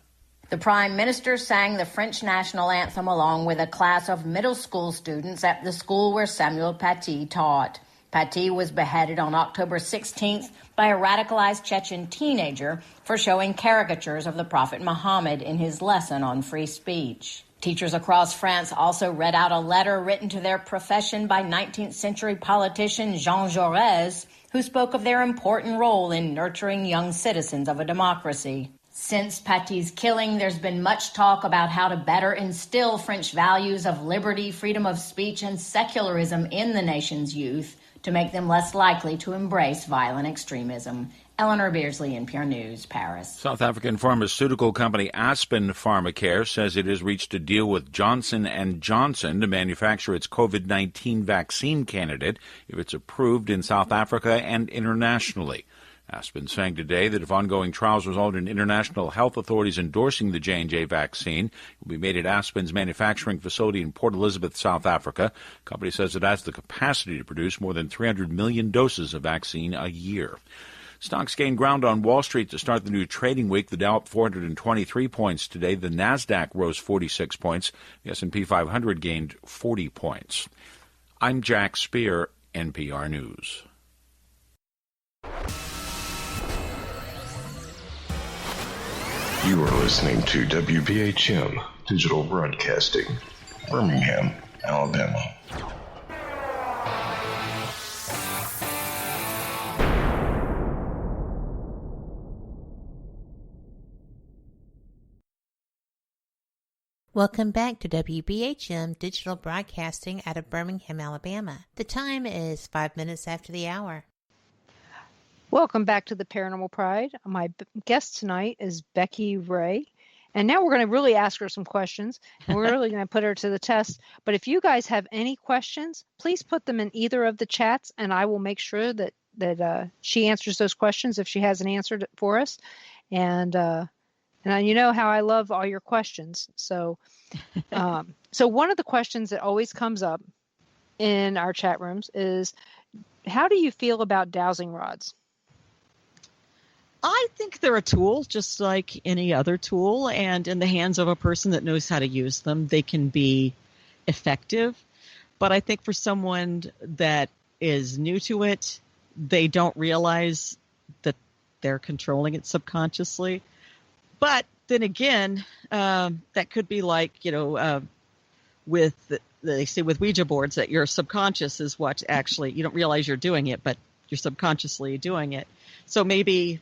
The Prime Minister sang the French national anthem along with a class of middle school students at the school where Samuel Paty taught. Paty was beheaded on October 16th by a radicalized Chechen teenager for showing caricatures of the Prophet Muhammad in his lesson on free speech. Teachers across France also read out a letter written to their profession by 19th century politician Jean Jaurès, who spoke of their important role in nurturing young citizens of a democracy. Since Paty's killing, there's been much talk about how to better instill French values of liberty, freedom of speech, and secularism in the nation's youth to make them less likely to embrace violent extremism. Eleanor Beardsley, NPR News, Paris. South African pharmaceutical company Aspen Pharmacare says it has reached a deal with Johnson & Johnson to manufacture its COVID-19 vaccine candidate if it's approved in South Africa and internationally. Aspen saying today that if ongoing trials result in international health authorities endorsing the J&J vaccine, it will be made at Aspen's manufacturing facility in Port Elizabeth, South Africa. The company says it has the capacity to produce more than 300 million doses of vaccine a year. Stocks gained ground on Wall Street to start the new trading week. The Dow up 423 points today. The Nasdaq rose 46 points. The S&P 500 gained 40 points. I'm Jack Speer, NPR News. You are listening to WBHM Digital Broadcasting, Birmingham, Alabama. Welcome back to WBHM Digital Broadcasting out of Birmingham, Alabama. The time is 5 minutes after the hour. Welcome back to the Paranormal Pride. My guest tonight is Becky Ray. And now we're going to really ask her some questions, and we're really going to put her to the test. But if you guys have any questions, please put them in either of the chats, and I will make sure that she answers those questions if she has an answer for us. And you know how I love all your questions. So one of the questions that always comes up in our chat rooms is, how do you feel about dowsing rods? I think they're a tool, just like any other tool, and in the hands of a person that knows how to use them, they can be effective. But I think for someone that is new to it, they don't realize that they're controlling it subconsciously. But then again, that could be like, with they say with Ouija boards that your subconscious is what actually, you don't realize you're doing it, but you're subconsciously doing it. So maybe,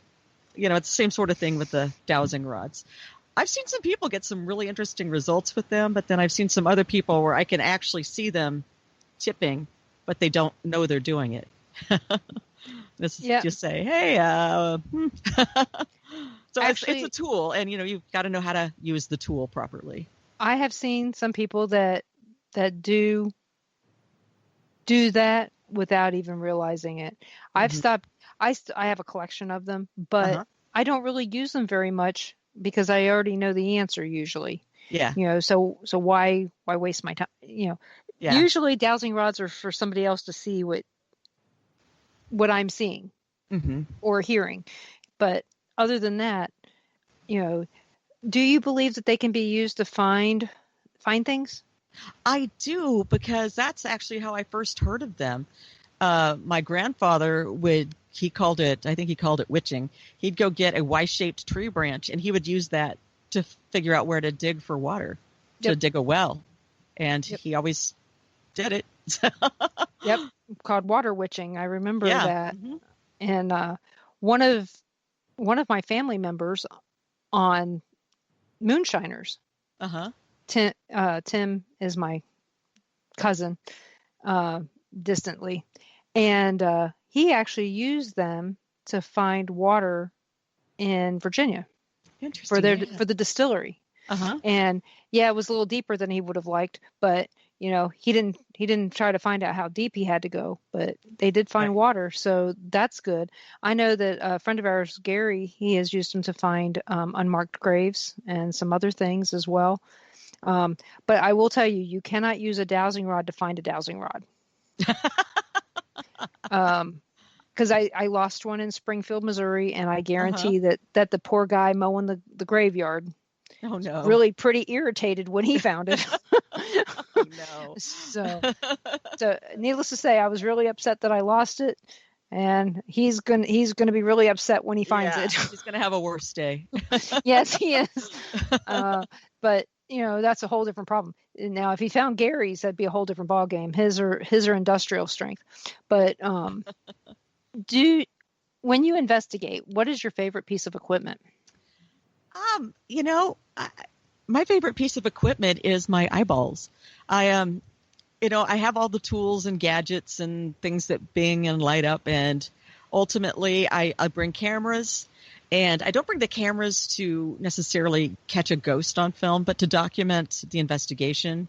it's the same sort of thing with the dowsing rods. I've seen some people get some really interesting results with them, but then I've seen some other people where I can actually see them tipping, but they don't know they're doing it. Just say, hey, So actually, it's a tool, and you've got to know how to use the tool properly. I have seen some people that do that without even realizing it. I've stopped. I have a collection of them, but I don't really use them very much because I already know the answer usually. Yeah. So why waste my time? Yeah. Usually dowsing rods are for somebody else to see what I'm seeing or hearing, but other than that, do you believe that they can be used to find things? I do, because that's actually how I first heard of them. My grandfather I think he called it witching. He'd go get a Y-shaped tree branch, and he would use that to figure out where to dig for water, to dig a well. And he always did it. Yep. Called water witching. I remember that. And one of my family members on Moonshiners. Tim is my cousin, distantly, and he actually used them to find water in Virginia for the distillery. And it was a little deeper than he would have liked, but he didn't try to find out how deep he had to go, but they did find water, so that's good. I know that a friend of ours, Gary, he has used them to find unmarked graves and some other things as well. But I will tell you, you cannot use a dowsing rod to find a dowsing rod. Because I lost one in Springfield, Missouri, and I guarantee that the poor guy mowing the graveyard really pretty irritated when he found it. No. So needless to say, I was really upset that I lost it, and he's going to be really upset when he finds it. He's going to have a worse day. Yes, he is. But that's a whole different problem. Now, if he found Gary's, that'd be a whole different ball game. His are industrial strength. But when you investigate, what is your favorite piece of equipment? My favorite piece of equipment is my eyeballs. I have all the tools and gadgets and things that bing and light up, and ultimately I bring cameras. And I don't bring the cameras to necessarily catch a ghost on film, but to document the investigation.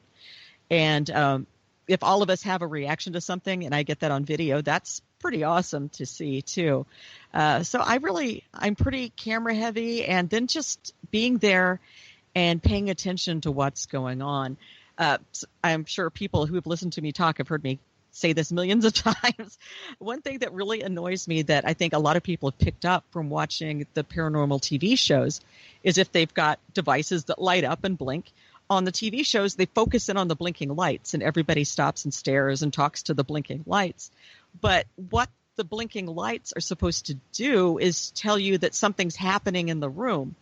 And if all of us have a reaction to something and I get that on video, that's pretty awesome to see too. So I'm pretty camera heavy, and then just being there and paying attention to what's going on. I'm sure people who have listened to me talk have heard me say this millions of times. One thing that really annoys me that I think a lot of people have picked up from watching the paranormal TV shows is if they've got devices that light up and blink. On the TV shows, they focus in on the blinking lights, and everybody stops and stares and talks to the blinking lights. But what the blinking lights are supposed to do is tell you that something's happening in the room.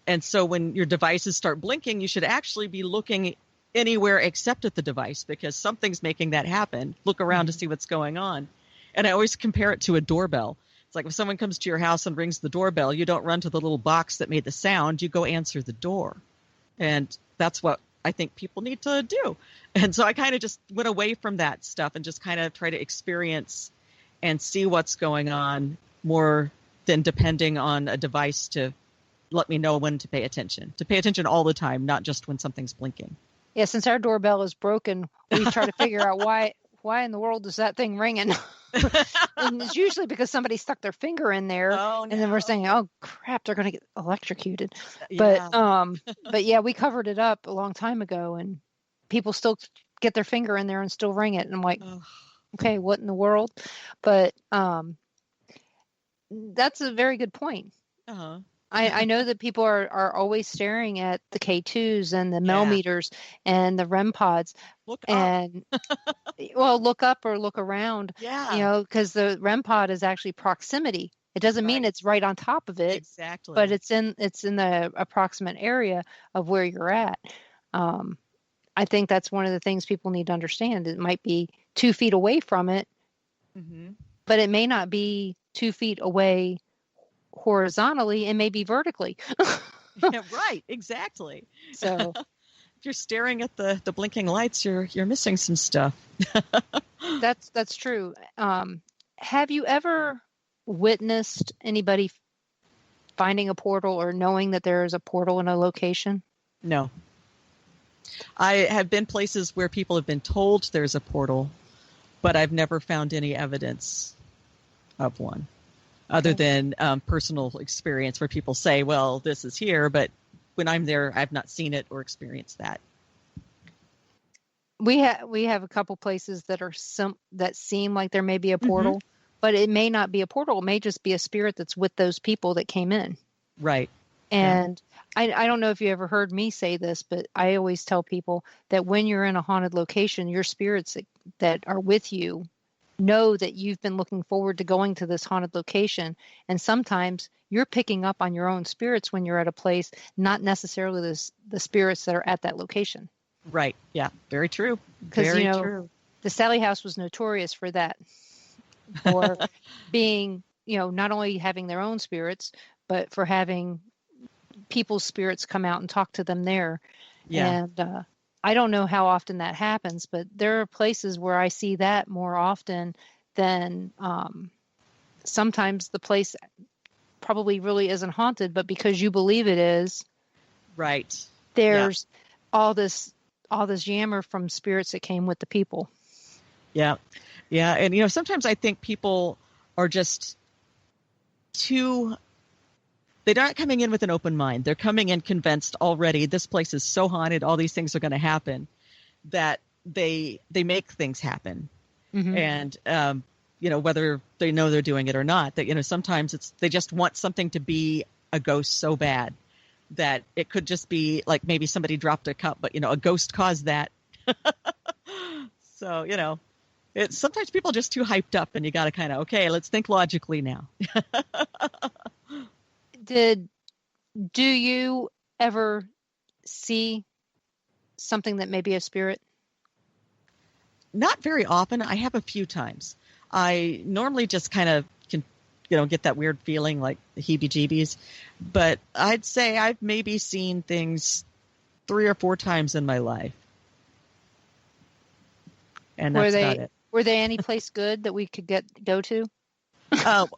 And so when your devices start blinking, you should actually be looking anywhere except at the device because something's making that happen. Look around to see what's going on. And I always compare it to a doorbell. It's like if someone comes to your house and rings the doorbell, you don't run to the little box that made the sound. You go answer the door. And that's what I think people need to do. And so I kind of just went away from that stuff and just kind of try to experience and see what's going on more than depending on a device to let me know when to pay attention. To pay attention all the time, not just when something's blinking. Yeah, since our doorbell is broken, we try to figure out why in the world is that thing ringing? And it's usually because somebody stuck their finger in there, and then we're saying, "Oh crap, they're going to get electrocuted." Yeah. But yeah, we covered it up a long time ago, and people still get their finger in there and still ring it. And I'm like, okay, what in the world? But that's a very good point. Uh-huh. I know that people are always staring at the K2s and the millimeters and the REM pods. Look and well, look up or look around. Yeah. You know, because the REM pod is actually proximity. It doesn't mean it's right on top of it. Exactly. But it's in the approximate area of where you're at. I think that's one of the things people need to understand. It might be 2 feet away from it, but it may not be 2 feet away horizontally, and maybe vertically. Yeah, right, exactly. So if you're staring at the blinking lights, you're missing some stuff. that's true. Have you ever witnessed anybody finding a portal or knowing that there is a portal in a location? No. I have been places where people have been told there's a portal, but I've never found any evidence of one. Other than personal experience where people say, well, this is here, but when I'm there, I've not seen it or experienced that. We have a couple places that are that seem like there may be a portal, but it may not be a portal. It may just be a spirit that's with those people that came in. Right. And I don't know if you ever heard me say this, but I always tell people that when you're in a haunted location, your spirits that are with you know that you've been looking forward to going to this haunted location. And sometimes you're picking up on your own spirits when you're at a place, not necessarily the spirits that are at that location. Right. Yeah. Very true. Because, true. The Sally House was notorious for that, for being, not only having their own spirits, but for having people's spirits come out and talk to them there. Yeah. And, I don't know how often that happens, but there are places where I see that more often than sometimes the place probably really isn't haunted, but because you believe it is, right? There's all this yammer from spirits that came with the people. Yeah, yeah, and sometimes I think people are just they're not coming in with an open mind. They're coming in convinced already this place is so haunted, all these things are going to happen, that they make things happen. And, whether they know they're doing it or not, that, sometimes they just want something to be a ghost so bad that it could just be like maybe somebody dropped a cup, but, a ghost caused that. So, it's sometimes people are just too hyped up and you got to kind of, okay, let's think logically now. Do you ever see something that may be a spirit? Not very often. I have a few times. I normally just kind of can, get that weird feeling like the heebie-jeebies. But I'd say I've maybe seen things 3 or 4 times in my life. And that's about it. Were they any place good that we could go to?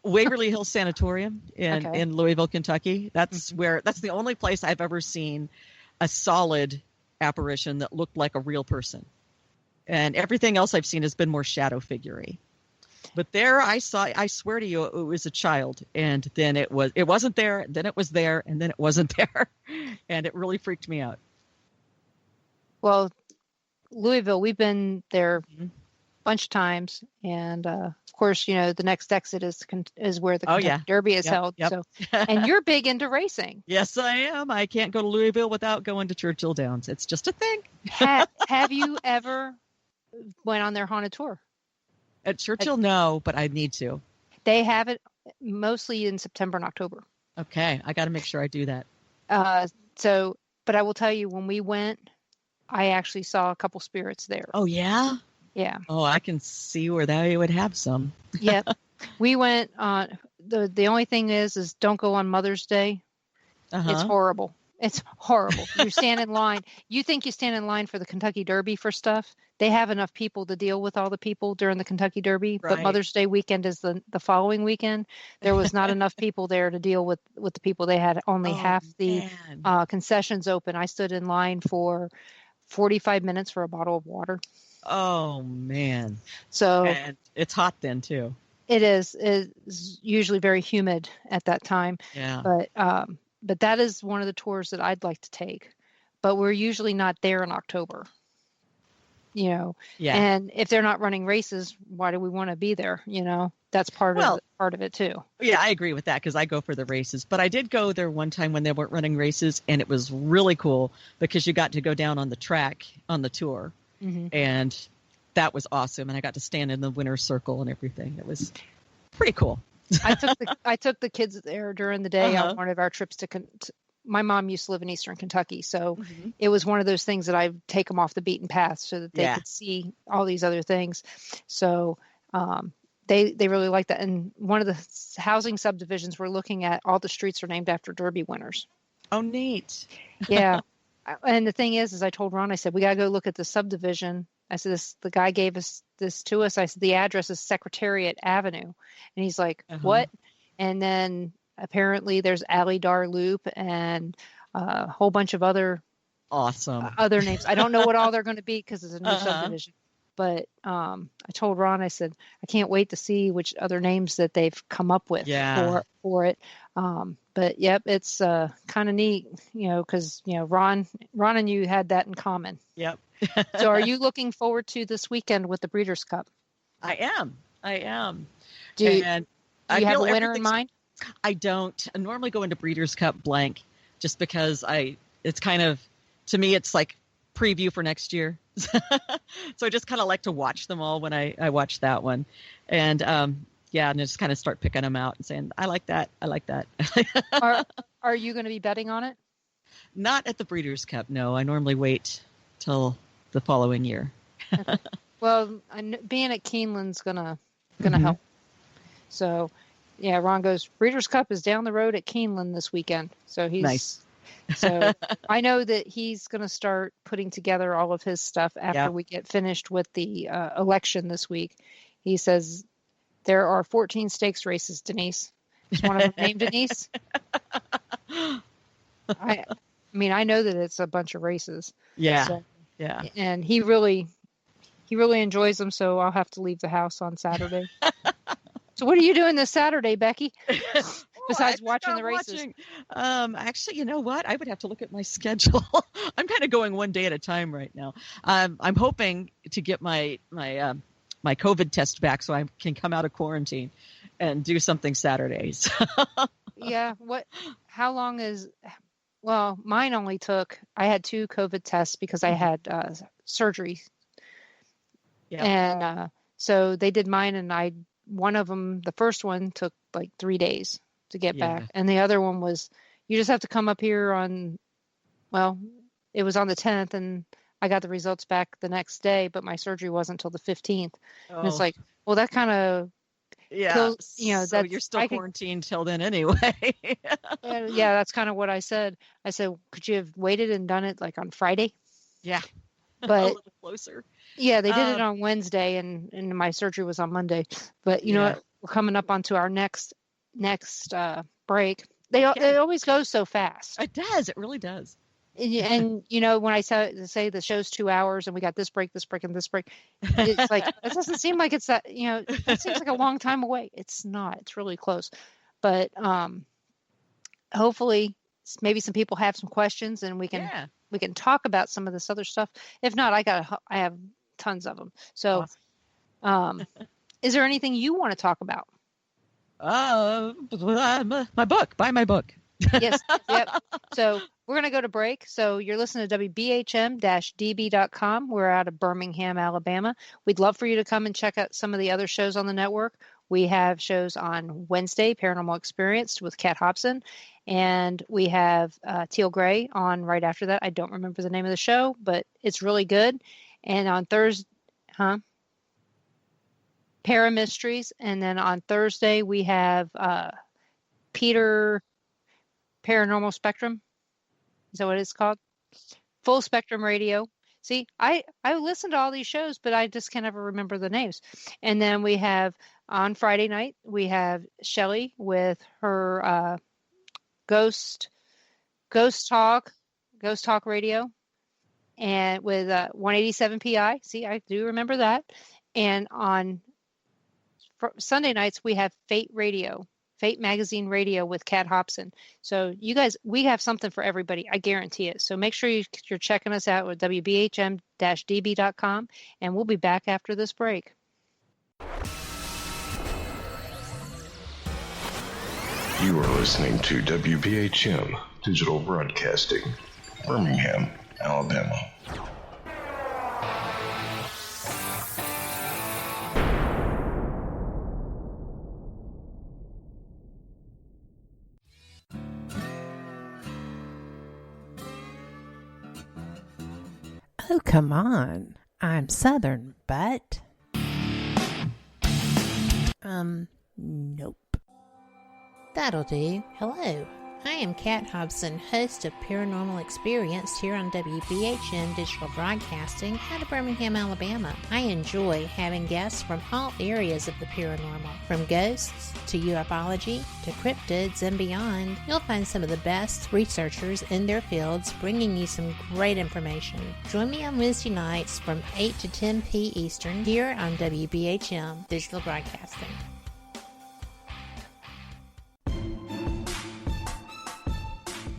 Waverly Hills Sanatorium in Louisville, Kentucky. That's that's the only place I've ever seen a solid apparition that looked like a real person. And everything else I've seen has been more shadow figure-y. But there I swear to you, it was a child. And then it wasn't there, then it was there, and then it wasn't there. And it really freaked me out. Well, Louisville, we've been there a bunch of times. And, of course, the next exit is where the Kentucky Derby is held. Yep. So, and you're big into racing. Yes, I am. I can't go to Louisville without going to Churchill Downs. It's just a thing. Have you ever went on their haunted tour? At Churchill, no, but I need to. They have it mostly in September and October. Okay, I got to make sure I do that. But I will tell you, when we went, I actually saw a couple spirits there. Oh, yeah? Yeah. Oh, I can see where they would have some. Yeah. We went on, the only thing is don't go on Mother's Day. It's horrible. It's horrible. You stand in line. You think you stand in line for the Kentucky Derby for stuff. They have enough people to deal with all the people during the Kentucky Derby, but Mother's Day weekend is the following weekend. There was not enough people there to deal with the people. They had only half the concessions open. I stood in line for 45 minutes for a bottle of water. Oh, man. So and it's hot then, too. It is. It's usually very humid at that time. Yeah. But that is one of the tours that I'd like to take. But we're usually not there in October. Yeah. And if they're not running races, why do we want to be there? That's part of it too. Yeah, I agree with that because I go for the races. But I did go there one time when they weren't running races, and it was really cool because you got to go down on the track on the tour, and that was awesome. And I got to stand in the winner's circle and everything. It was pretty cool. I took the kids there during the day on one of our trips to my mom used to live in Eastern Kentucky. So it was one of those things that I take them off the beaten path so that they could see all these other things. So they really like that. And one of the housing subdivisions we're looking at, all the streets are named after Derby winners. Oh, neat. Yeah. And the thing is I told Ron, I said, we got to go look at the subdivision. I said, the guy gave us this to us. I said, the address is Secretariat Avenue. And he's like, what? And then apparently there's Alydar Loop and a whole bunch of other other names. I don't know what all they're going to be because it's a new subdivision. But I told Ron, I said, I can't wait to see which other names that they've come up with for it. But yep, it's kind of neat, because Ron and you had that in common. Yep. So are you looking forward to this weekend with the Breeders' Cup? I am. Do you have a winner in mind? I don't. I normally go into Breeders' Cup blank just because it's kind of, to me, it's like preview for next year. So I just kind of like to watch them all when I watch that one. And and just kind of start picking them out and saying, I like that. I like that. Are you going to be betting on it? Not at the Breeders' Cup. No, I normally wait till the following year. Okay. Well, being at Keeneland's gonna help. So, yeah, Ron goes, Breeders' Cup is down the road at Keeneland this weekend. So he's nice. So I know that he's going to start putting together all of his stuff after we get finished with the election this week. He says there are 14 stakes races, Denise. Is one of them named Denise? I know that it's a bunch of races. Yeah. So, yeah. And he really enjoys them, so I'll have to leave the house on Saturday. So what are you doing this Saturday, Becky? Besides watching the races? Actually, you know what? I would have to look at my schedule. I'm kind of going one day at a time right now. I'm hoping to get my COVID test back so I can come out of quarantine and do something Saturdays. Yeah. How long is? Well, mine only took. I had 2 COVID tests because I had surgery. Yeah. And so they did mine, and one of them, the first one, took like 3 days to get back. And the other one was, you just have to come up here it was on the 10th, and I got the results back the next day, but my surgery wasn't until the 15th. Oh. And it's like, well, that kind of kills, so you're still quarantined till then anyway. Yeah, that's kind of what I said. I said, could you have waited and done it like on Friday? Yeah. But a little closer. Yeah, they did it on Wednesday, and my surgery was on Monday. But you know what? We're coming up onto our next break. They always go so fast. It does. It really does. And when I say the show's 2 hours and we got this break, and this break, it's like, it doesn't seem like it's that, it seems like a long time away. It's not. It's really close. But hopefully maybe some people have some questions and we can talk about some of this other stuff. If not, I have tons of them. So is there anything you want to talk about? My book. Buy my book. Yes. Yep. So we're going to go to break. So you're listening to WBHM-DB.com. We're out of Birmingham, Alabama. We'd love for you to come and check out some of the other shows on the network. We have shows on Wednesday, Paranormal Experienced with Kat Hobson, and we have Teal Gray on right after that. I don't remember the name of the show, but it's really good. And on Thursday, Paramysteries, and then on Thursday we have Peter Paranormal Spectrum. Is that what it's called? Full Spectrum Radio. See, I listen to all these shows, but I just can't ever remember the names. And then we have on Friday night, we have Shelley with her Ghost Talk Radio, and with 187 PI. See, I do remember that. And on Sunday nights, we have Fate Magazine Radio with Kat Hobson. So you guys, we have something for everybody. I guarantee it. So make sure you're checking us out with WBHM-DB.com, and we'll be back after this break. You are listening to WBHM Digital Broadcasting, Birmingham, Alabama. Oh, come on. I'm Southern, but... Nope. That'll do. Hello. I am Kat Hobson, host of Paranormal Experience here on WBHM Digital Broadcasting out of Birmingham, Alabama. I enjoy having guests from all areas of the paranormal, from ghosts to ufology to cryptids and beyond. You'll find some of the best researchers in their fields bringing you some great information. Join me on Wednesday nights from 8 to 10 p. Eastern here on WBHM Digital Broadcasting.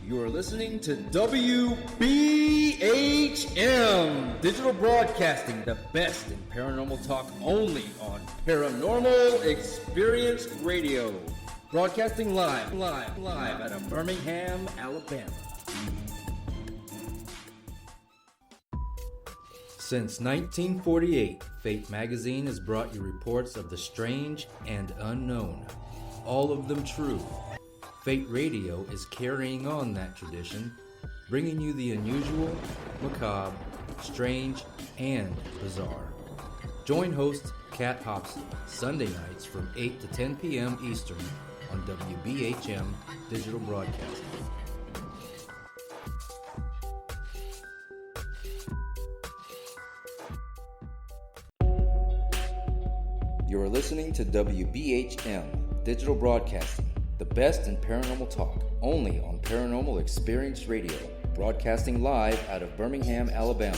You are listening to WBHM Digital Broadcasting, the best in paranormal talk only on Paranormal Experience Radio. Broadcasting live out of Birmingham, Alabama. Since 1948, Fate Magazine has brought you reports of the strange and unknown, all of them true. Fate Radio is carrying on that tradition, bringing you the unusual, macabre, strange, and bizarre. Join host Kat Hobson Sunday nights from 8 to 10 p.m. Eastern on WBHM Digital Broadcasting. You are listening to WBHM Digital Broadcasting, the best in paranormal talk, only on Paranormal Experience Radio, broadcasting live out of Birmingham, Alabama.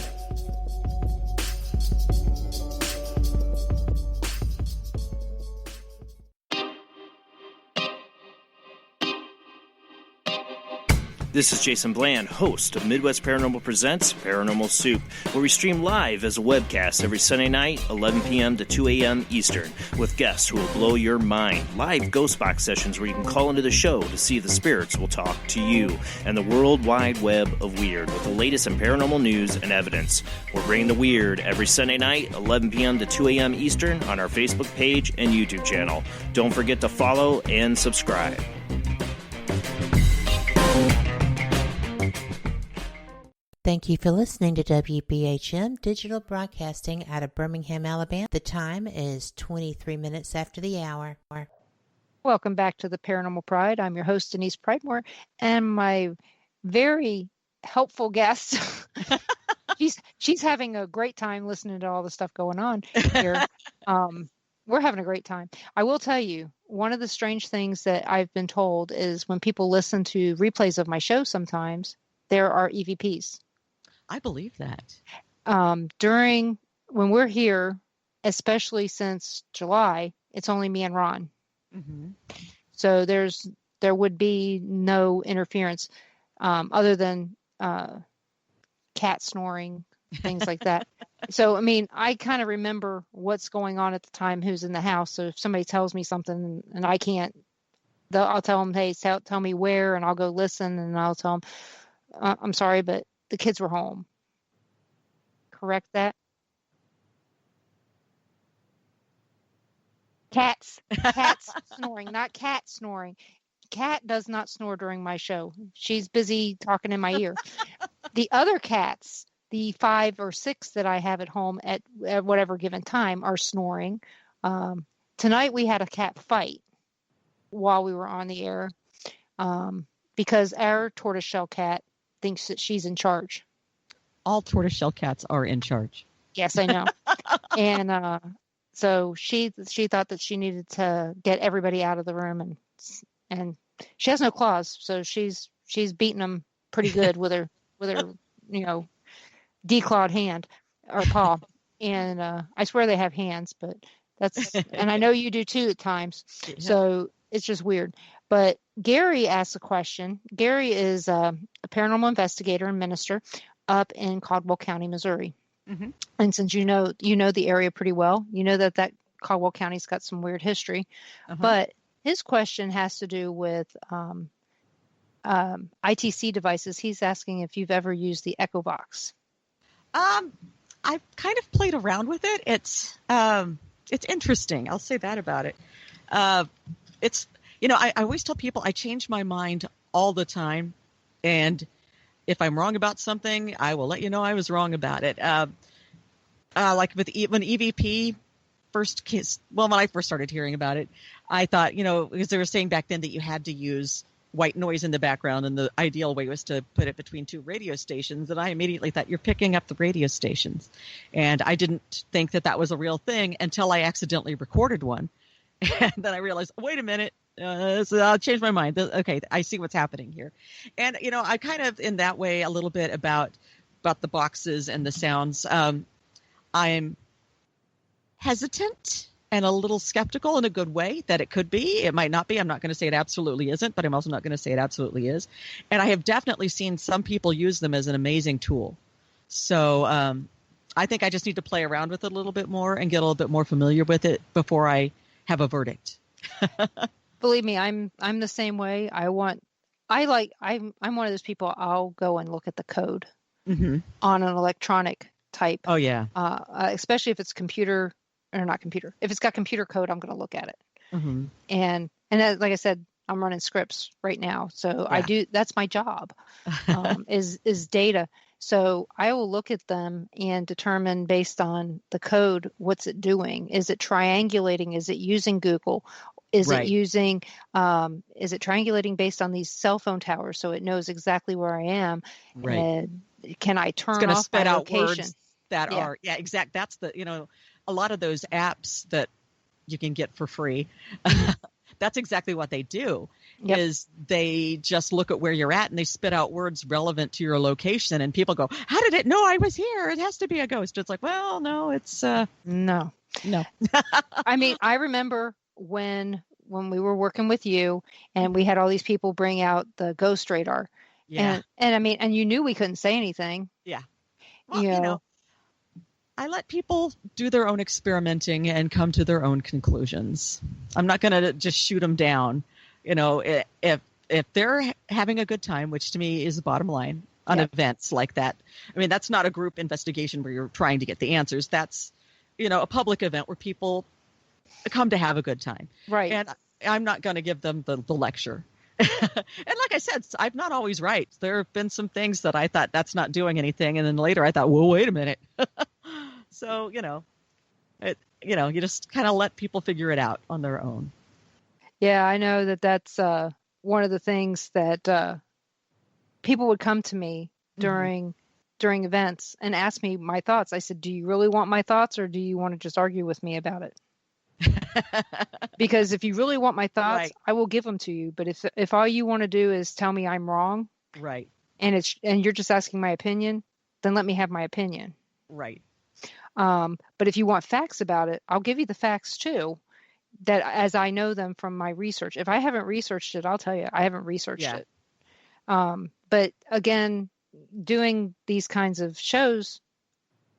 This is Jason Bland, host of Midwest Paranormal Presents Paranormal Soup, where we stream live as a webcast every Sunday night, 11 p.m. to 2 a.m. Eastern, with guests who will blow your mind. Live ghost box sessions where you can call into the show to see if the spirits will talk to you, and the world wide web of weird with the latest in paranormal news and evidence. We're bringing the weird every Sunday night, 11 p.m. to 2 a.m. Eastern on our Facebook page and YouTube channel. Don't forget to follow and subscribe. Thank you for listening to WBHM Digital Broadcasting out of Birmingham, Alabama. The time is 23 minutes after the hour. Welcome back to the Paranormal Pride. I'm your host, Denise Pridemore, and my very helpful guest. she's having a great time listening to all the stuff going on here. We're having a great time. I will tell you, one of the strange things that I've been told is when people listen to replays of my show sometimes, there are EVPs. I believe that. When we're here, especially since July, it's only me and Ron. Mm-hmm. So there would be no interference other than cat snoring, things like that. So, I mean, I kind of remember what's going on at the time, who's in the house. So if somebody tells me something and I can't, I'll tell them, hey, tell me where, and I'll go listen, and I'll tell them, I'm sorry, but the kids were home. Correct that? Cats snoring, not cat snoring. Cat does not snore during my show. She's busy talking in my ear. The other cats, the 5 or 6 that I have at home at whatever given time, are snoring. Tonight we had a cat fight while we were on the air because our tortoiseshell cat thinks that she's in charge. All tortoiseshell cats are in charge. Yes, I know. And so she thought that she needed to get everybody out of the room, and she has no claws, so she's beating them pretty good with her declawed hand or paw. And I swear they have hands, but that's and I know you do too at times. Yeah. So it's just weird. But Gary asked a question. Gary is a paranormal investigator and minister up in Caldwell County, Missouri. Mm-hmm. And since you know the area pretty well, you know that Caldwell County's got some weird history. Uh-huh. But his question has to do with ITC devices. He's asking if you've ever used the Echo Box. I've kind of played around with it. It's interesting. I'll say that about it. It's, I always tell people I change my mind all the time. And if I'm wrong about something, I will let you know I was wrong about it. Like when EVP when I first started hearing about it, I thought, because they were saying back then that you had to use white noise in the background, and the ideal way was to put it between 2 radio stations. And I immediately thought, you're picking up the radio stations. And I didn't think that was a real thing until I accidentally recorded one. And then I realized, wait a minute, so I'll change my mind. Okay, I see what's happening here. And, I kind of, in that way, a little bit about the boxes and the sounds. I'm hesitant and a little skeptical in a good way that it could be. It might not be. I'm not going to say it absolutely isn't, but I'm also not going to say it absolutely is. And I have definitely seen some people use them as an amazing tool. So I think I just need to play around with it a little bit more and get a little bit more familiar with it before I have a verdict. Believe me, I'm the same way. I'm one of those people. I'll go and look at the code on an electronic type. Oh yeah. Especially if it's computer or not computer. If it's got computer code, I'm going to look at it. Mm-hmm. And like I said, I'm running scripts right now, so yeah. That's my job. Is data. So I will look at them and determine based on the code, what's it doing? Is it triangulating? Is it using Google? Is it using, is it triangulating based on these cell phone towers so it knows exactly where I am? Right. Can I turn off spit my out location? Words that are, exact. That's a lot of those apps that you can get for free. That's exactly what they do. Yep. Is they just look at where you're at and they spit out words relevant to your location, and people go, how did it know I was here? It has to be a ghost. It's like, well, no, it's no. I mean, I remember when we were working with you and we had all these people bring out the ghost radar. Yeah. And I mean, and you knew we couldn't say anything. Yeah. Well, I let people do their own experimenting and come to their own conclusions. I'm not going to just shoot them down. If they're having a good time, which to me is the bottom line on events like that. I mean, that's not a group investigation where you're trying to get the answers. That's, a public event where people come to have a good time. Right. And I'm not going to give them the lecture. And like I said, I'm not always right. There have been some things that I thought that's not doing anything. And then later I thought, well, wait a minute. So, you just kind of let people figure it out on their own. Yeah, I know that's one of the things that people would come to me during events and ask me my thoughts. I said, do you really want my thoughts or do you want to just argue with me about it? Because if you really want my thoughts, right, I will give them to you. But if all you want to do is tell me I'm wrong, right, and you're just asking my opinion, then let me have my opinion. Right. But if you want facts about it, I'll give you the facts too, that as I know them from my research. If I haven't researched it, I'll tell you I haven't researched it. But again, doing these kinds of shows,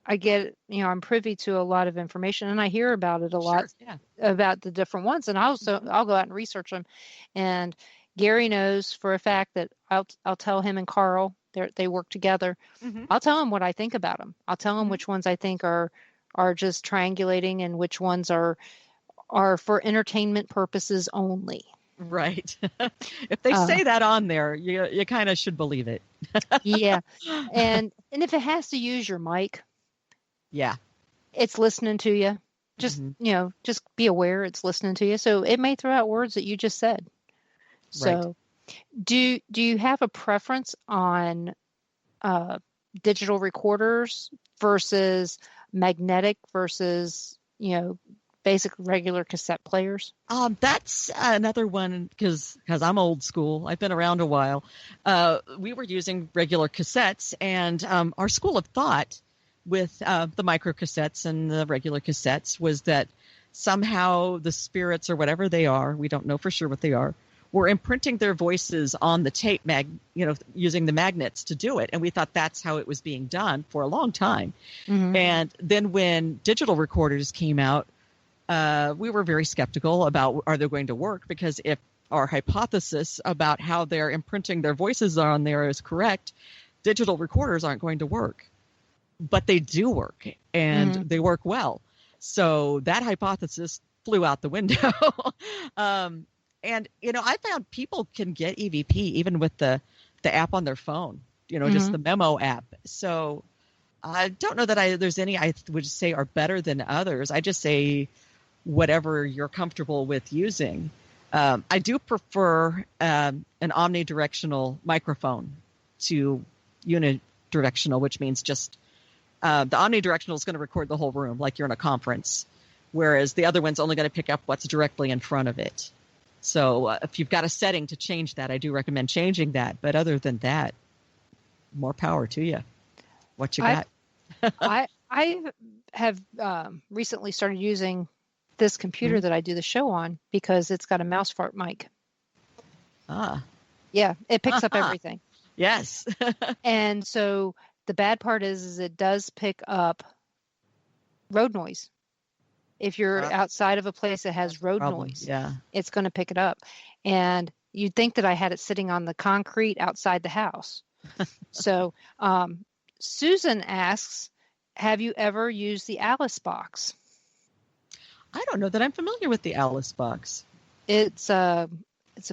I get, I'm privy to a lot of information and I hear about it a lot, about the different ones. And I'll go out and research them. And Gary knows for a fact that I'll tell him and Carl, they work together. Mm-hmm. I'll tell him what I think about them. I'll tell him which ones I think are just triangulating and which ones are are for entertainment purposes only. Right. If they say that on there, you kind of should believe it. Yeah. And if it has to use your mic, yeah, it's listening to you. Just, just be aware it's listening to you. So it may throw out words that you just said. So do you have a preference on digital recorders versus magnetic versus, basic regular cassette players? That's another one because I'm old school. I've been around a while. We were using regular cassettes, and our school of thought with the micro cassettes and the regular cassettes was that somehow the spirits or whatever they are, we don't know for sure what they are, were imprinting their voices on the tape using the magnets to do it. And we thought that's how it was being done for a long time. Mm-hmm. And then when digital recorders came out, we were very skeptical about are they going to work, because if our hypothesis about how they're imprinting their voices on there is correct, digital recorders aren't going to work. But they do work, and they work well. So that hypothesis flew out the window. And, I found people can get EVP even with the app on their phone, just the memo app. So I don't know that there's any I would say are better than others. I just say whatever you're comfortable with using. I do prefer an omnidirectional microphone to unidirectional, which means just the omnidirectional is going to record the whole room like you're in a conference, whereas the other one's only going to pick up what's directly in front of it. So if you've got a setting to change that, I do recommend changing that. But other than that, more power to you. What you got? I have recently started using this computer that I do the show on because it's got a mouse fart mic. Yeah, it picks up everything. Yes. And so the bad part is it does pick up road noise. If you're outside of a place that has road noise, it's going to pick it up. And you'd think that I had it sitting on the concrete outside the house. So Susan asks, have you ever used the Alice box? I don't know that I'm familiar with the Alice box. It's a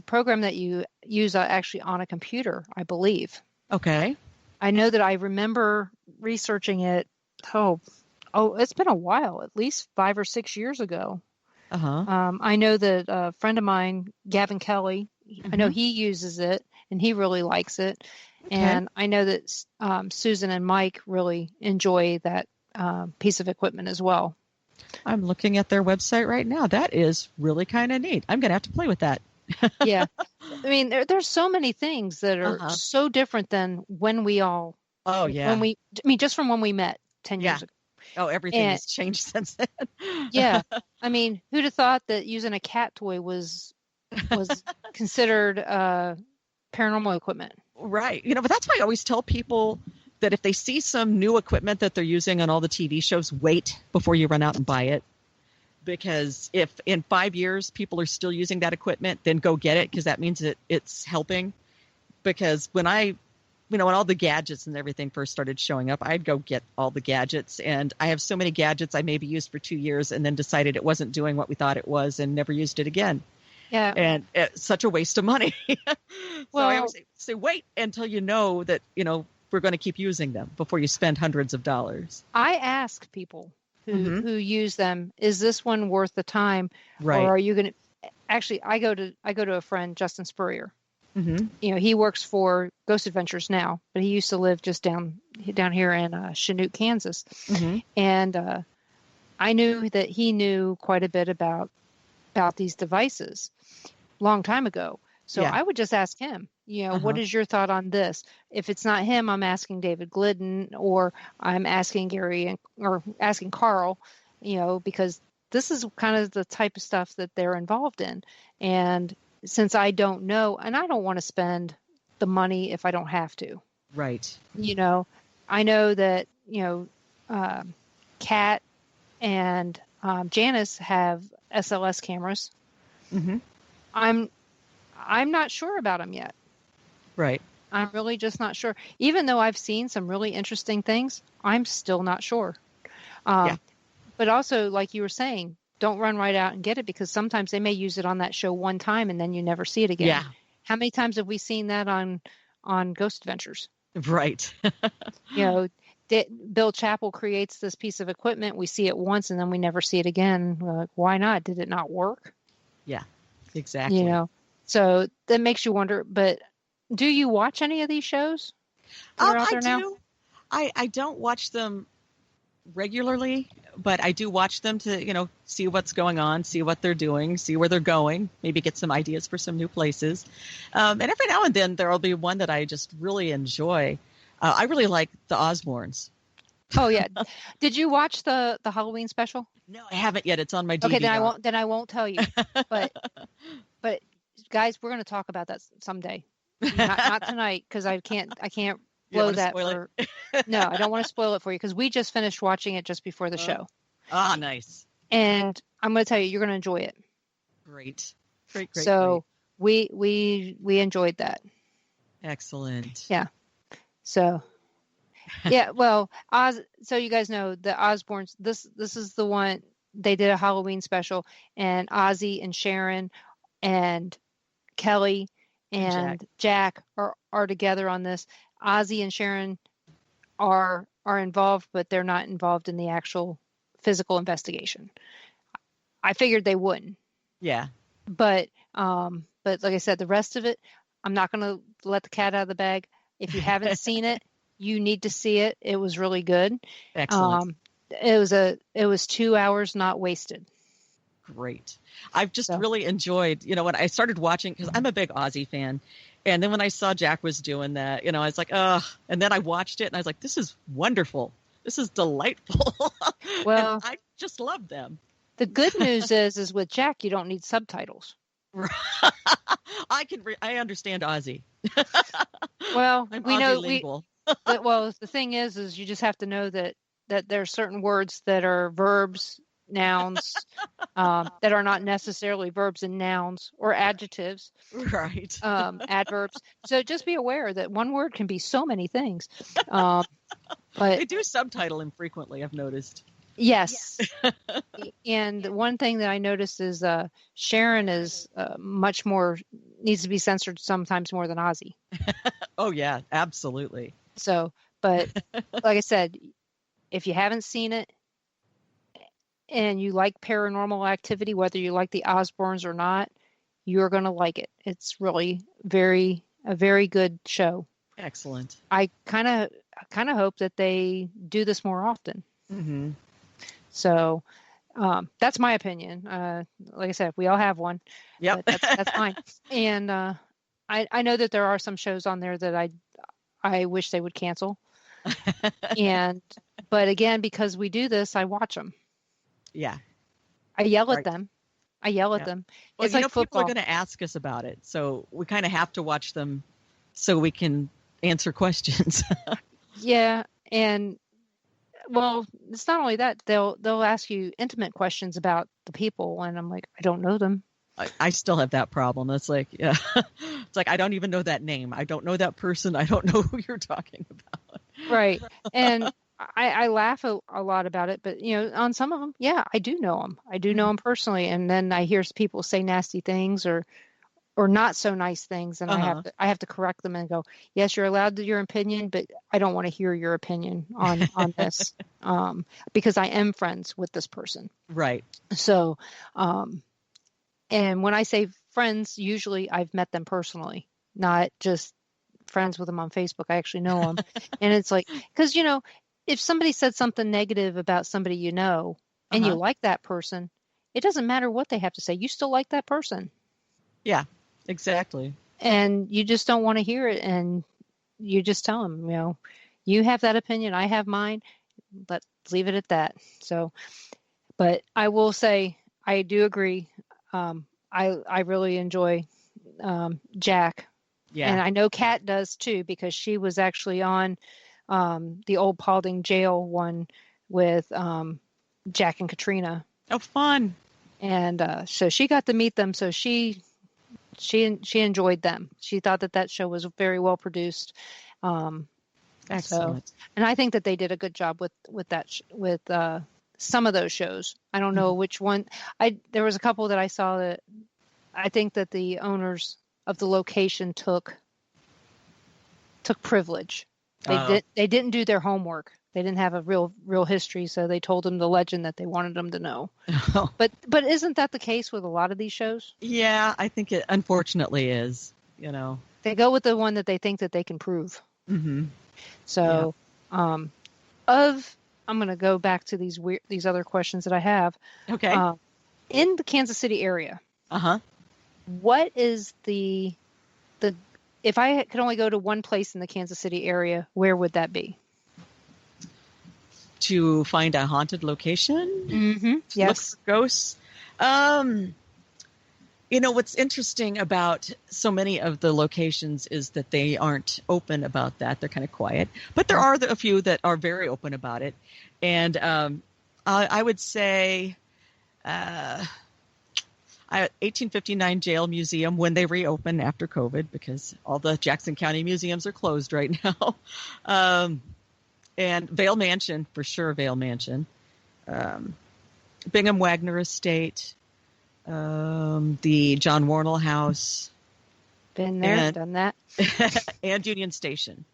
program that you use actually on a computer, I believe. Okay. I know that I remember researching it. It's been a while, at least 5 or 6 years ago. I know that a friend of mine, Gavin Kelly, I know he uses it and he really likes it. Okay. And I know that Susan and Mike really enjoy that piece of equipment as well. I'm looking at their website right now. That is really kind of neat. I'm going to have to play with that. Yeah. I mean, there's so many things that are so different than when we all. Oh, yeah. Just from when we met 10 years ago. Oh, everything has changed since then. Yeah. I mean, who'd have thought that using a cat toy was considered paranormal equipment? Right. But that's why I always tell people that if they see some new equipment that they're using on all the TV shows, wait before you run out and buy it. Because if in 5 years people are still using that equipment, then go get it, because that means it's helping. Because when when all the gadgets and everything first started showing up, I'd go get all the gadgets. And I have so many gadgets I maybe used for 2 years and then decided it wasn't doing what we thought it was and never used it again. Yeah. And it's such a waste of money. So I always say wait until you know that, we're going to keep using them before you spend hundreds of dollars. I ask people who use them, is this one worth the time? Right. Or are you going to actually, I go to a friend, Justin Spurrier. Mm-hmm. He works for Ghost Adventures now, but he used to live just down here in Chinook, Kansas. Mm-hmm. And I knew that he knew quite a bit about these devices long time ago. So I would just ask him, what is your thought on this? If it's not him, I'm asking David Glidden, or I'm asking Gary or asking Carl, because this is kind of the type of stuff that they're involved in. And since I don't know, and I don't want to spend the money if I don't have to. Right. I know that, Kat and Janice have SLS cameras. Mm-hmm. I'm not sure about them yet. Right. I'm really just not sure. Even though I've seen some really interesting things, I'm still not sure. But also, like you were saying, don't run right out and get it, because sometimes they may use it on that show one time and then you never see it again. Yeah. How many times have we seen that on Ghost Adventures? Right. Bill Chappell creates this piece of equipment. We see it once and then we never see it again. We're like, why not? Did it not work? Yeah, exactly. So that makes you wonder. But do you watch any of these shows that are out there now? I don't watch them regularly, but I do watch them to, see what's going on, see what they're doing, see where they're going, maybe get some ideas for some new places. And every now and then there will be one that I just really enjoy. I really like the Osbournes. Oh yeah. Did you watch the Halloween special? No, I haven't yet. It's on my DVD. Okay, then I won't tell you. But guys, we're going to talk about that someday. Not tonight, because I can't blow that. No, I don't want to spoil it for you, because we just finished watching it just before the show. Ah, nice. And I'm going to tell you, you're going to enjoy it. Great. So we enjoyed that. Excellent. Yeah. So, yeah, well, so you guys know the Osbournes, this is the one, they did a Halloween special, and Ozzy and Sharon and Kelly and Jack are together on this. Ozzy and Sharon are involved, but they're not involved in the actual physical investigation. I figured they wouldn't. Yeah. But like I said, the rest of it, I'm not going to let the cat out of the bag. If you haven't seen it, you need to see it. It was really good. Excellent. It was 2 hours not wasted. Great. I've just really enjoyed, when I started watching, because I'm a big Ozzy fan. And then when I saw Jack was doing that, I was like, ugh. And then I watched it and I was like, this is wonderful. This is delightful. Well, and I just love them. The good news is with Jack, you don't need subtitles. I understand Ozzy. Well, we know well, the thing is you just have to know that there are certain words that are verbs, nouns, that are not necessarily verbs and nouns, or adjectives. Right. Adverbs. So just be aware that one word can be so many things. But they do subtitle him frequently, I've noticed. Yes. And one thing that I noticed is Sharon is much more, needs to be censored sometimes more than Ozzy. Oh, yeah, absolutely. So, but like I said, if you haven't seen it and you like Paranormal Activity, whether you like the Osbournes or not, you're going to like it. It's really a very good show. Excellent. I kind of hope that they do this more often. Mm-hmm. So that's my opinion. Like I said, we all have one. Yep. That's fine. And I know that there are some shows on there that I wish they would cancel. But again, because we do this, I watch them. Yeah. I yell at them. them. Well, it's like football. People are going to ask us about it, so we kind of have to watch them so we can answer questions. Yeah, and well, it's not only that, they'll ask you intimate questions about the people, and I'm like, I don't know them. I still have that problem. It's like, yeah, it's like I don't even know that name. I don't know that person. I don't know who you're talking about. Right, and I laugh a lot about it, but on some of them, yeah, I do know them. I do know them personally, and then I hear people say nasty things or not so nice things, and I have to correct them and go, yes, you're allowed your opinion, but I don't want to hear your opinion on this, because I am friends with this person. Right. So, and when I say friends, usually I've met them personally, not just friends with them on Facebook. I actually know them, and it's like, because if somebody said something negative about somebody and you like that person, it doesn't matter what they have to say. You still like that person. Yeah. Exactly. And you just don't want to hear it. And you just tell them, you have that opinion. I have mine. Let's leave it at that. So, but I will say, I do agree. I really enjoy Jack. Yeah. And I know Kat does too, because she was actually on the old Paulding jail one with Jack and Katrina. Oh, fun. And so she got to meet them. So she enjoyed them. She thought that show was very well produced. Excellent. And I think that they did a good job with some of those shows. I don't know which one. There was a couple that I saw that I think that the owners of the location took privilege. They didn't do their homework. They didn't have a real history, so they told them the legend that they wanted them to know. But isn't that the case with a lot of these shows? Yeah, I think it unfortunately is. They go with the one that they think that they can prove. Mm-hmm. So, I'm going to go back to these other questions that I have. Okay. In the Kansas City area. What is the if I could only go to one place in the Kansas City area, where would that be? To find a haunted location? Mm-hmm. Yes. Look for ghosts? What's interesting about so many of the locations is that they aren't open about that. They're kind of quiet. But there are a few that are very open about it. And I would say 1859 Jail Museum, when they reopen after COVID, because all the Jackson County museums are closed right now. And Vail Mansion, for sure, Vail Mansion. Bingham Wagner Estate. The John Warnell House. Been there, done that. And Union Station.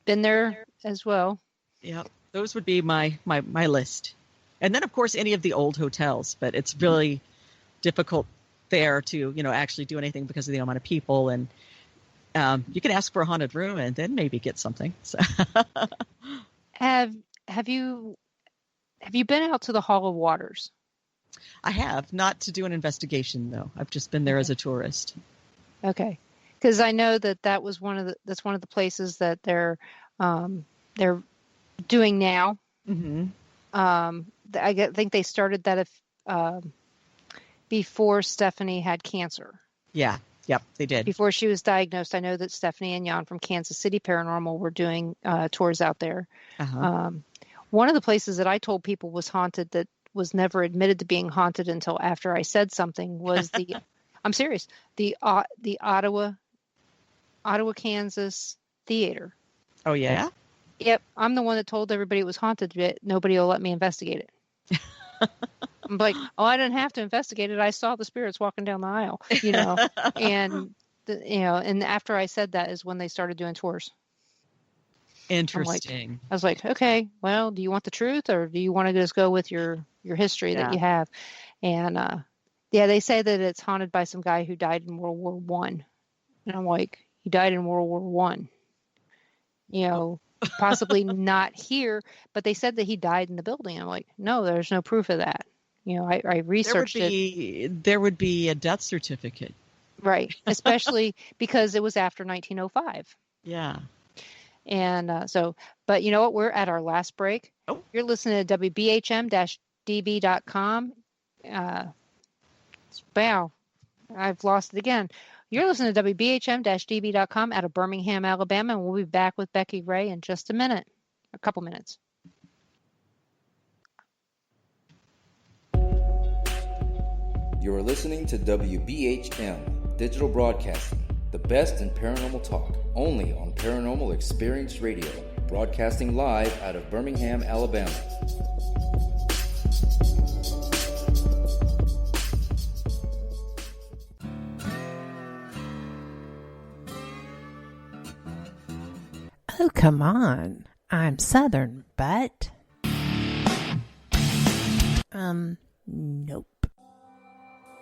Been there as well. Yep. Those would be my list. And then, of course, any of the old hotels. But it's really difficult there to, actually do anything because of the amount of people. And you can ask for a haunted room and then maybe get something. So. Have you been out to the Hall of Waters? I have, not to do an investigation though. I've just been there as a tourist. Okay, because I know that was one of the places that they're doing now. Mm-hmm. I think they started that before Stephanie had cancer. Yeah. Yep, they did. Before she was diagnosed, I know that Stephanie and Jan from Kansas City Paranormal were doing tours out there. One of the places that I told people was haunted that was never admitted to being haunted until after I said something was I'm serious, the Ottawa, Kansas Theater. Oh, yeah? Yep, I'm the one that told everybody it was haunted, but nobody will let me investigate it. I'm like, I didn't have to investigate it. I saw the spirits walking down the aisle, and and after I said that is when they started doing tours. Interesting. I was like, okay, well, do you want the truth or do you want to just go with your history that you have? And they say that it's haunted by some guy who died in World War One. And I'm like, he died in World War One. Possibly not here, but they said that he died in the building. I'm like, no, there's no proof of that. I researched it. There would be a death certificate. Right. Especially because it was after 1905. Yeah. And but you know what? We're at our last break. Oh. You're listening to WBHM-DB.com. Wow. I've lost it again. You're listening to WBHM-DB.com out of Birmingham, Alabama, and we'll be back with Becky Ray in just a couple minutes. You're listening to WBHM Digital Broadcasting, the best in paranormal talk, only on Paranormal Experience Radio, broadcasting live out of Birmingham, Alabama. Oh, come on. I'm Southern, but... nope.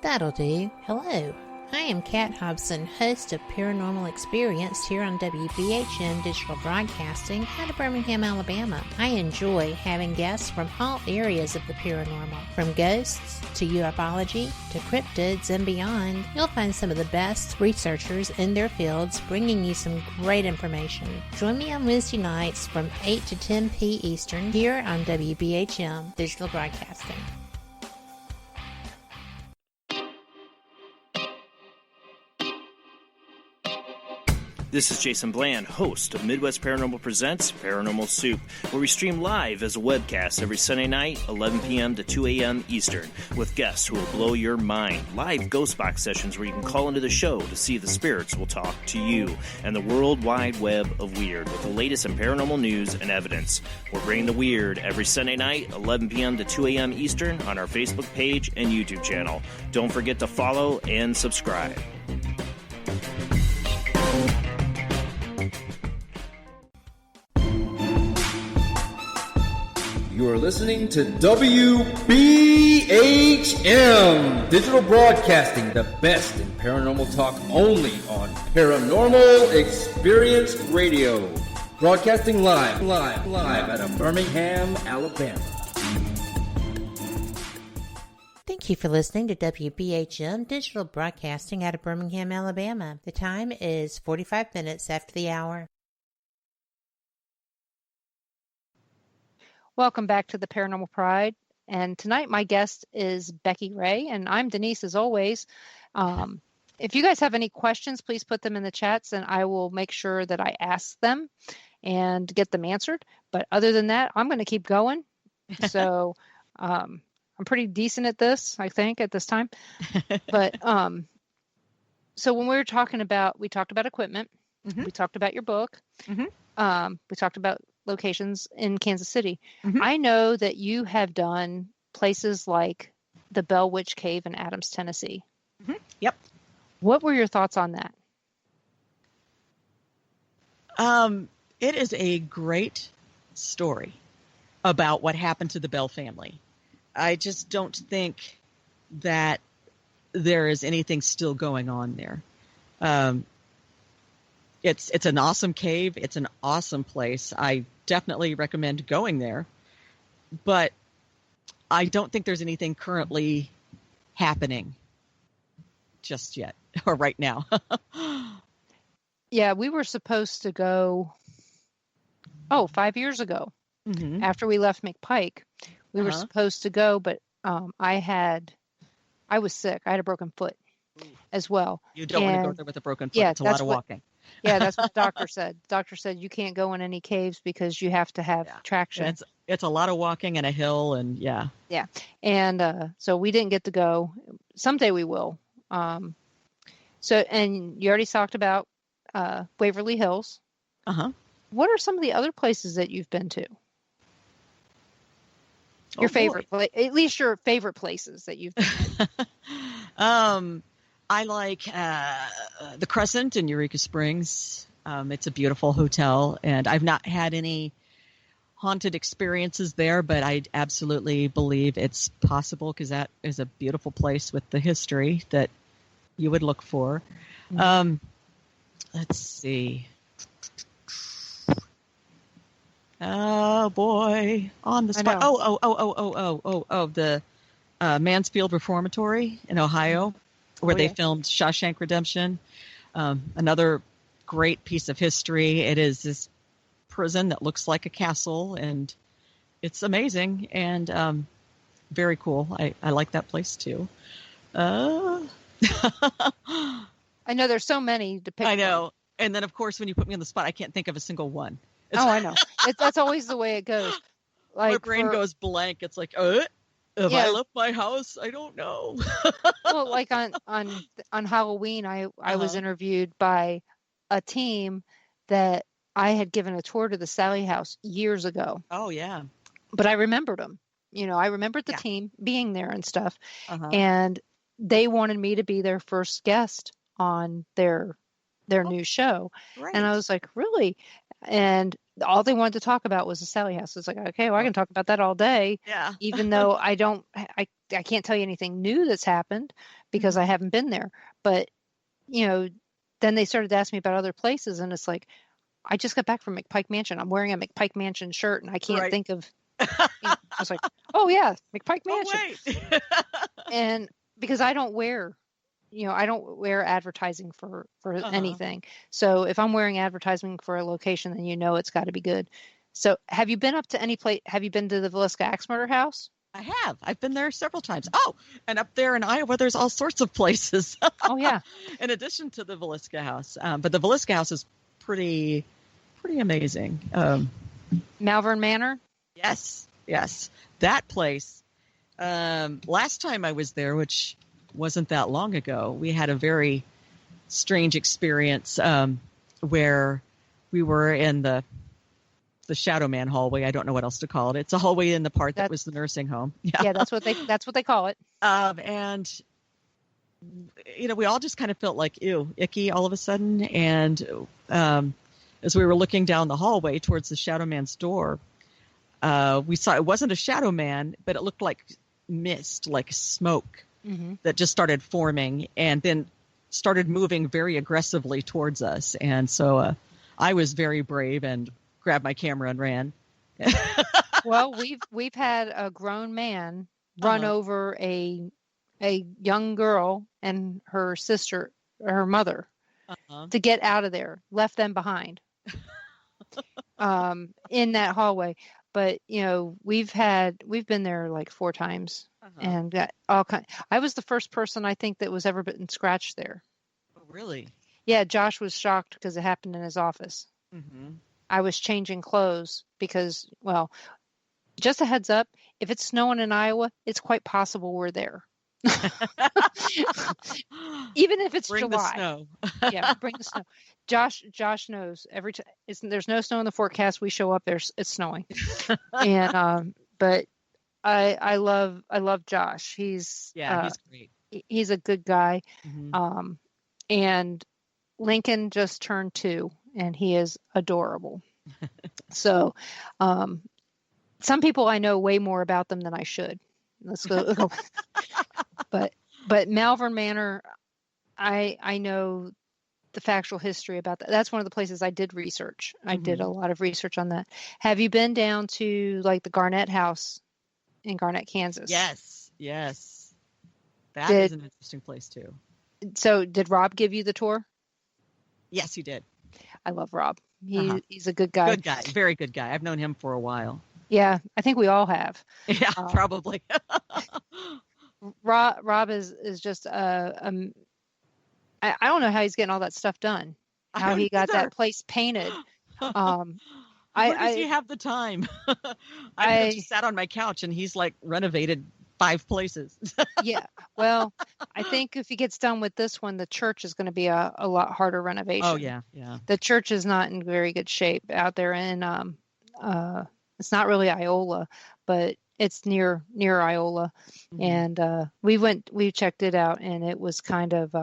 That'll do. Hello. I am Kat Hobson, host of Paranormal Experience here on WBHM Digital Broadcasting out of Birmingham, Alabama. I enjoy having guests from all areas of the paranormal, from ghosts to ufology to cryptids and beyond. You'll find some of the best researchers in their fields bringing you some great information. Join me on Wednesday nights from 8 to 10 p. Eastern here on WBHM Digital Broadcasting. This is Jason Bland, host of Midwest Paranormal Presents Paranormal Soup, where we stream live as a webcast every Sunday night, 11 p.m. to 2 a.m. Eastern, with guests who will blow your mind. Live ghost box sessions where you can call into the show to see if the spirits will talk to you, and the world wide web of weird with the latest in paranormal news and evidence. We're bringing the weird every Sunday night, 11 p.m. to 2 a.m. Eastern on our Facebook page and YouTube channel. Don't forget to follow and subscribe. You are listening to WBHM Digital Broadcasting, the best in paranormal talk only on Paranormal Experience Radio. Broadcasting live out of Birmingham, Alabama. Thank you for listening to WBHM Digital Broadcasting out of Birmingham, Alabama. The time is 45 minutes after the hour. Welcome back to the Paranormal Pride. And tonight my guest is Becky Ray, and I'm Denise as always. If you guys have any questions, please put them in the chats and I will make sure that I ask them and get them answered. But other than that, I'm going to keep going. So I'm pretty decent at this, I think, at this time. But so when we talked about equipment, we talked about your book, we talked about locations in Kansas City. I know that you have done places like the Bell Witch Cave in Adams, Tennessee. Yep. What were your thoughts on that? It is a great story about what happened to the Bell family. I just don't think that there is anything still going on there. It's an awesome cave. It's an awesome place. I definitely recommend going there, but I don't think there's anything currently happening just yet or right now. Yeah, we were supposed to go 5 years ago after we left McPike. We were supposed to go, but I was sick. I had a broken foot as well. You don't want to go there with a broken foot. Yeah, it's a lot of walking. Yeah, that's what the doctor said. The doctor said you can't go in any caves because you have to have traction. It's a lot of walking and a hill, and yeah. And so we didn't get to go. Someday we will. So, and you already talked about Waverly Hills. What are some of the other places that you've been to? Your favorite, at least your favorite places that you've been to. I like the Crescent in Eureka Springs. It's a beautiful hotel, and I've not had any haunted experiences there, but I absolutely believe it's possible because that is a beautiful place with the history that you would look for. Let's see. Oh boy, on the spot. The Mansfield Reformatory in Ohio, where they filmed Shawshank Redemption. Another great piece of history. It is this prison that looks like a castle, and it's amazing and very cool. I like that place too. I know there's so many to pick. I know. And then, of course, when you put me on the spot, I can't think of a single one. I know. That's always the way it goes. Like my brain goes blank. It's like, have I left my house? I don't know. Well, like on Halloween, I was interviewed by a team that I had given a tour to the Sally House years ago. Oh, yeah. But I remembered them. I remembered the team being there and stuff. And they wanted me to be their first guest on their new show. Right. And I was like, really? And all they wanted to talk about was the Sally House. It's like, okay, well, I can talk about that all day. Yeah. Even though I can't tell you anything new that's happened because I haven't been there. But, then they started to ask me about other places. And it's like, I just got back from McPike Mansion. I'm wearing a McPike Mansion shirt and I can't think of, I was like, oh yeah, McPike Mansion. And because I don't wear advertising for anything. So if I'm wearing advertising for a location, then it's got to be good. So have you been up to any place? Have you been to the Villisca Axe Murder House? I have. I've been there several times. Oh, and up there in Iowa, there's all sorts of places. Oh, yeah. In addition to the Villisca House. But the Villisca House is pretty amazing. Malvern Manor? Yes. That place. Last time I was there, which wasn't that long ago, we had a very strange experience where we were in the Shadow Man hallway. I don't know what else to call it. It's a hallway in the part that was the nursing home. Yeah, that's what they call it. And we all just kind of felt like, ew, icky all of a sudden. And as we were looking down the hallway towards the Shadow Man's door, we saw it wasn't a Shadow Man, but it looked like mist, like smoke that just started forming and then started moving very aggressively towards us. And so I was very brave and grabbed my camera and ran. Well, we've had a grown man run over a young girl and her sister, her mother, to get out of there, left them behind in that hallway. But we've been there like 4 times and got all kind. I was the first person I think that was ever been scratched there. Oh, really? Yeah, Josh was shocked because it happened in his office. I was changing clothes because, well, just a heads up, if it's snowing in Iowa, it's quite possible we're there. Even if it's bring July. The snow. Yeah, bring the snow. Josh knows every time there's no snow in the forecast, we show up it's snowing. And but I love Josh. He's great. He's a good guy. And Lincoln just turned 2 and he is adorable. So some people I know way more about them than I should. Let's go. But Malvern Manor, I know the factual history about that. That's one of the places I did research. I did a lot of research on that. Have you been down to like the Garnett House in Garnett, Kansas? Yes. That is an interesting place too. So did Rob give you the tour? Yes, he did. I love Rob. He's a good guy. Good guy. Very good guy. I've known him for a while. Yeah, I think we all have. Yeah, probably. Rob is just I don't know how he's getting all that stuff done. How he got that place painted. Where does he have the time? I just sat on my couch and he's like renovated 5 places. Yeah. Well, I think if he gets done with this one, the church is going to be a lot harder renovation. Oh yeah. The church is not in very good shape out there in it's not really Iola, but it's near Iola. And we checked it out and it was kind of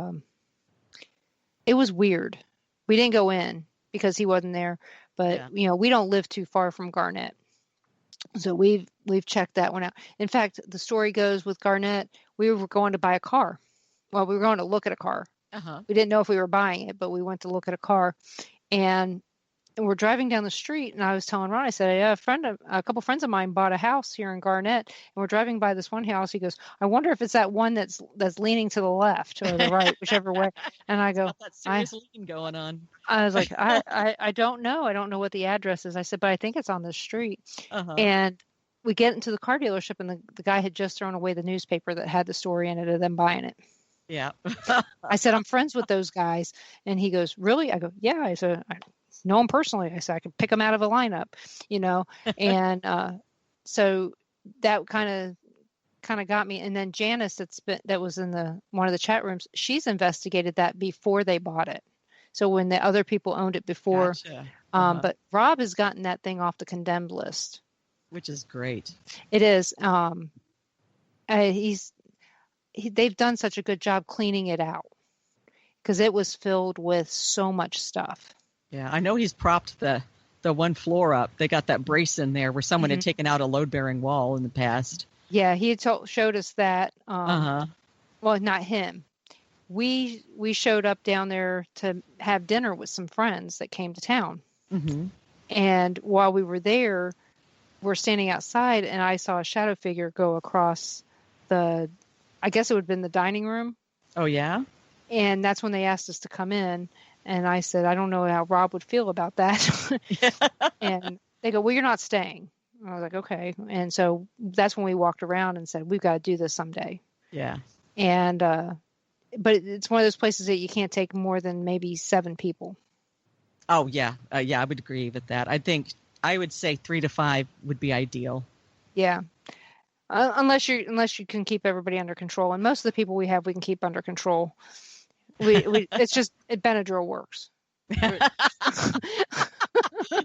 it was weird. We didn't go in because he wasn't there, but we don't live too far from Garnett. So we've checked that one out. In fact, the story goes with Garnett, we were going to buy a car. Well, we were going to look at a car. We didn't know if we were buying it, but we went to look at a car. And we're driving down the street, and I was telling Ron, I said, a couple friends of mine bought a house here in Garnett, and we're driving by this one house. He goes, I wonder if it's that one that's leaning to the left or the right, whichever way. And I go, that serious lean going on. I was like, I don't know. I don't know what the address is. I said, but I think it's on this street. And we get into the car dealership, and the guy had just thrown away the newspaper that had the story in it of them buying it. Yeah. I said, I'm friends with those guys. And he goes, really? I go, yeah. I said, I know him personally. I said, I could pick him out of a lineup, and so that kind of got me. And then Janice, that was in one of the chat rooms, she's investigated that before they bought it. So when the other people owned it before, gotcha. But Rob has gotten that thing off the condemned list, which is great. It is. They've done such a good job cleaning it out because it was filled with so much stuff. Yeah, I know he's propped the one floor up. They got that brace in there where someone had taken out a load-bearing wall in the past. Yeah, he had showed us that. Well, not him. We showed up down there to have dinner with some friends that came to town. And while we were there, we're standing outside, and I saw a shadow figure go across I guess it would have been the dining room. Oh, yeah? And that's when they asked us to come in. And I said, I don't know how Rob would feel about that. And they go, well, you're not staying. And I was like, okay. And so that's when we walked around and said, we've got to do this someday. Yeah. And, but it's one of those places that you can't take more than maybe 7 people. Oh, yeah. I would agree with that. I would say 3 to 5 would be ideal. Yeah. Unless you can keep everybody under control. And most of the people we have, we can keep under control. It's just, Benadryl works.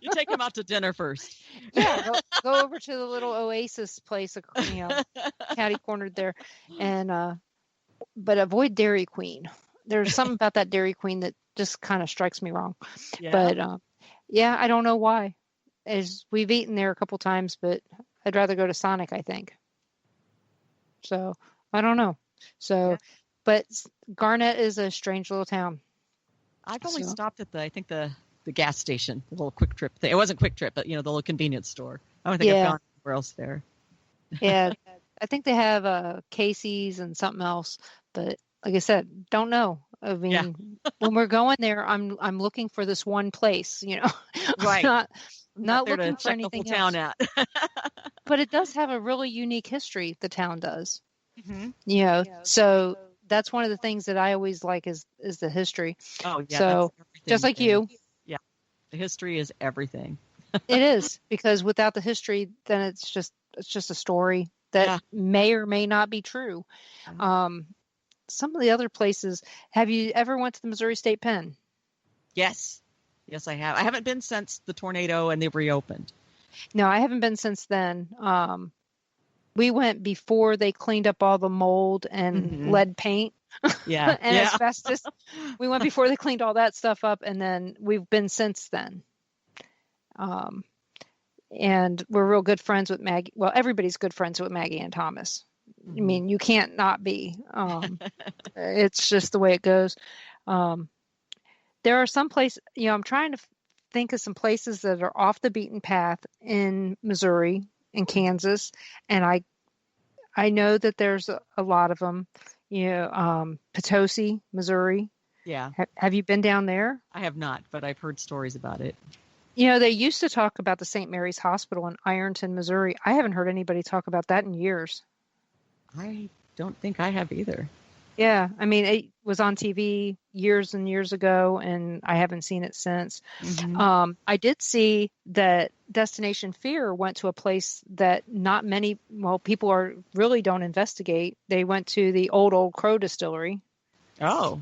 You take them out to dinner first. Yeah, go over to the little Oasis place, catty cornered there, and but avoid Dairy Queen. There's something about that Dairy Queen that just kind of strikes me wrong. Yeah. But I don't know why. As we've eaten there a couple times, but I'd rather go to Sonic, I think. So I don't know. So, yeah. But Garnett is a strange little town. I've only stopped at the gas station, the little Quick Trip thing. It wasn't Quick Trip, but the little convenience store. I don't think I've gone anywhere else there. Yeah, I think they have Casey's and something else, but like I said, don't know. I mean, when we're going there, I'm looking for this one place, Right. not looking to for anything the whole town else. out. But it does have a really unique history. The town does, Mm-hmm. So that's one of the things that I always like is the history. Oh yeah. So just like you. Yeah. The history is everything. It is, because without the history, then it's just a story that may or may not be true. Some of the other places, have you ever went to the Missouri State Pen? Yes, I have. I haven't been since the tornado and they've reopened. No, I haven't been since then. We went before they cleaned up all the mold and lead paint. Yeah. And asbestos. We went before they cleaned all that stuff up, and then we've been since then. And we're real good friends with Maggie. Well, everybody's good friends with Maggie and Thomas. I mean, you can't not be. It's just the way it goes. There are some places, I'm trying to think of some places that are off the beaten path in Missouri and Kansas. And I know that there's a lot of them, Potosi, Missouri. Yeah. Have you been down there? I have not, but I've heard stories about it. They used to talk about the St. Mary's Hospital in Ironton, Missouri. I haven't heard anybody talk about that in years. I don't think I have either. Yeah. I mean, it was on TV years and years ago, and I haven't seen it since. Mm-hmm. I did see that Destination Fear went to a place that not many, people really don't investigate. They went to the Old Crow Distillery. Oh.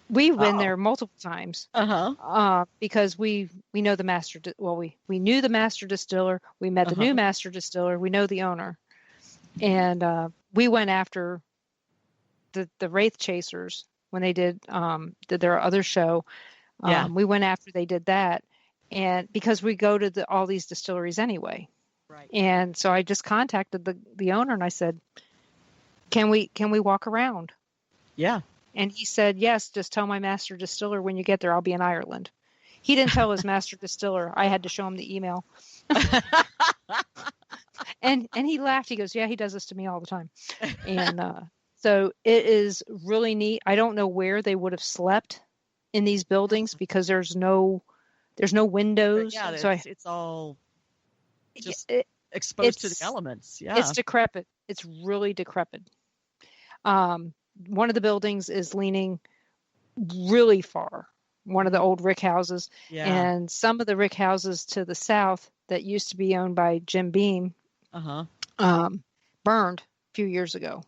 We've been there multiple times. Uh-huh. Because we know the master. We knew the master distiller. We met the new master distiller. We know the owner, and we went after the Wraith Chasers when they did their other show. We went after they did that, and because we go to all these distilleries anyway. Right. And so I just contacted the owner and I said, "Can we walk around?" Yeah. And he said, "Yes, just tell my master distiller when you get there, I'll be in Ireland." He didn't tell his master distiller. I had to show him the email. and he laughed. He goes, "Yeah, he does this to me all the time." And so it is really neat. I don't know where they would have slept in these buildings because there's no windows. Yeah, so it's all just exposed to the elements. Yeah. It's decrepit. It's really decrepit. One of the buildings is leaning really far, one of the old rick houses. Yeah. And some of the rick houses to the south that used to be owned by Jim Beam burned a few years ago.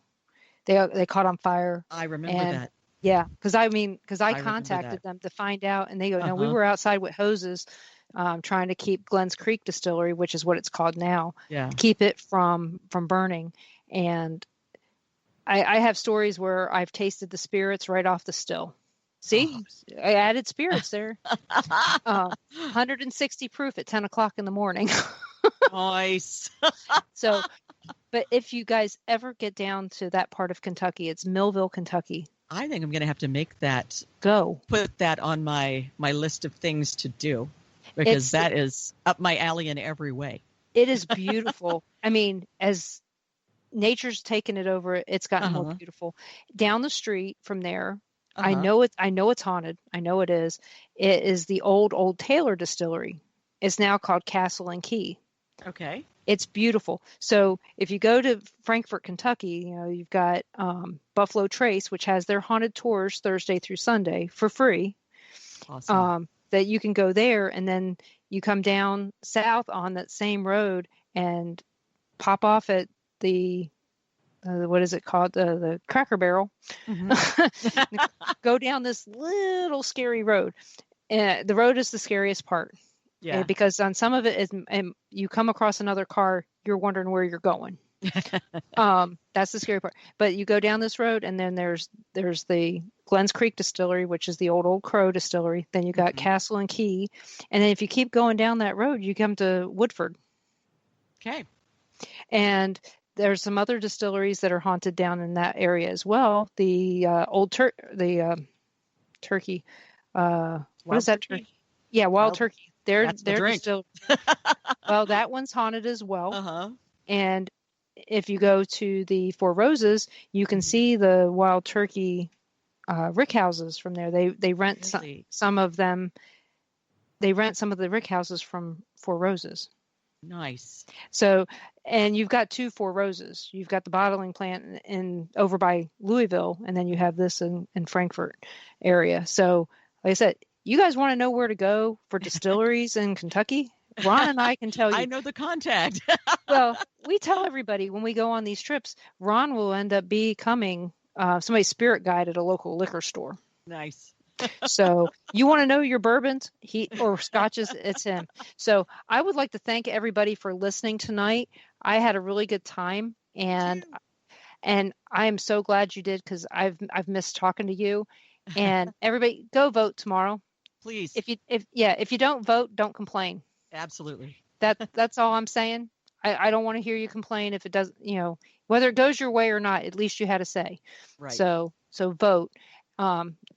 They caught on fire. I remember that. Yeah, because I contacted them to find out, and they go, "No, we were outside with hoses trying to keep Glens Creek Distillery, which is what it's called now, keep it from burning." And I have stories where I've tasted the spirits right off the still. See, I added spirits there. 160 proof at 10 o'clock in the morning. Nice. So, but if you guys ever get down to that part of Kentucky, it's Millville, Kentucky. I think I'm going to have to make that. Go. Put that on my list of things to do, because that is up my alley in every way. It is beautiful. I mean, as nature's taken it over, it's gotten more beautiful. Down the street from there, I know it's haunted. I know it is. It is the old Taylor Distillery. It's now called Castle and Key. Okay. It's beautiful. So if you go to Frankfort, Kentucky, you've got Buffalo Trace, which has their haunted tours Thursday through Sunday for free. Awesome. that you can go there, and then you come down south on that same road and pop off at the what is it called? The Cracker Barrel. Mm-hmm. Go down this little scary road. The road is the scariest part. Yeah. Because on some of it, and you come across another car, you're wondering where you're going. That's the scary part. But you go down this road, and then there's the Glens Creek Distillery, which is the old Crow Distillery. Then you got Castle and Key. And then if you keep going down that road, you come to Woodford. Okay. And there's some other distilleries that are haunted down in that area as well. The Turkey. What is that? Turkey? Yeah, Wild Turkey. They're still. Well, that one's haunted as well. And if you go to the Four Roses, you can see the Wild Turkey rick houses from there. They rent some of them. They rent some of the rick houses from Four Roses. Nice. So, and you've got 2 Four Roses. You've got the bottling plant over by Louisville, and then you have this in Frankfort area. So, like I said, you guys want to know where to go for distilleries in Kentucky? Ron and I can tell you. I know the contact. Well, we tell everybody when we go on these trips, Ron will end up becoming somebody's spirit guide at a local liquor store. Nice. So you want to know your bourbons or scotches, it's him. So I would like to thank everybody for listening tonight. I had a really good time, and I am so glad you did, because I've missed talking to you. And everybody, go vote tomorrow, please. If you don't vote, don't complain. Absolutely. That's all I'm saying. I don't want to hear you complain if it does. Whether it goes your way or not, at least you had a say. Right. So vote.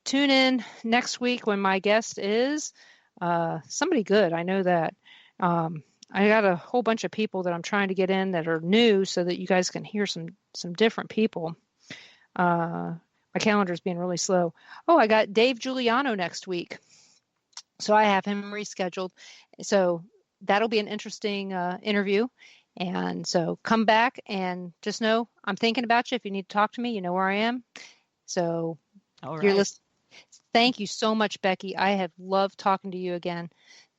Tune in next week when my guest is somebody good. I know that. I got a whole bunch of people that I'm trying to get in that are new, so that you guys can hear some different people. My calendar's being really slow. Oh, I got Dave Giuliano next week, so I have him rescheduled. So that'll be an interesting interview. And so come back and just know I'm thinking about you. If you need to talk to me, you know where I am. So. All right. Thank you so much, Becky. I have loved talking to you again.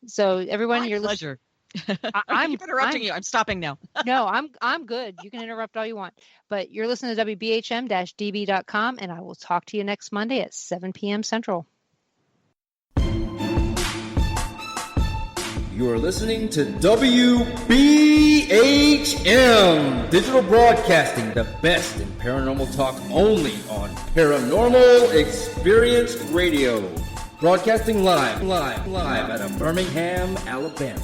So everyone, you're listening. Pleasure. I'm interrupting you. I'm stopping now. No, I'm good. You can interrupt all you want. But you're listening to WBHM-DB.com, and I will talk to you next Monday at 7 p.m. Central. You are listening to WBHM Digital Broadcasting, the best in paranormal talk only on Paranormal Experience Radio. Broadcasting live out of Birmingham, Alabama.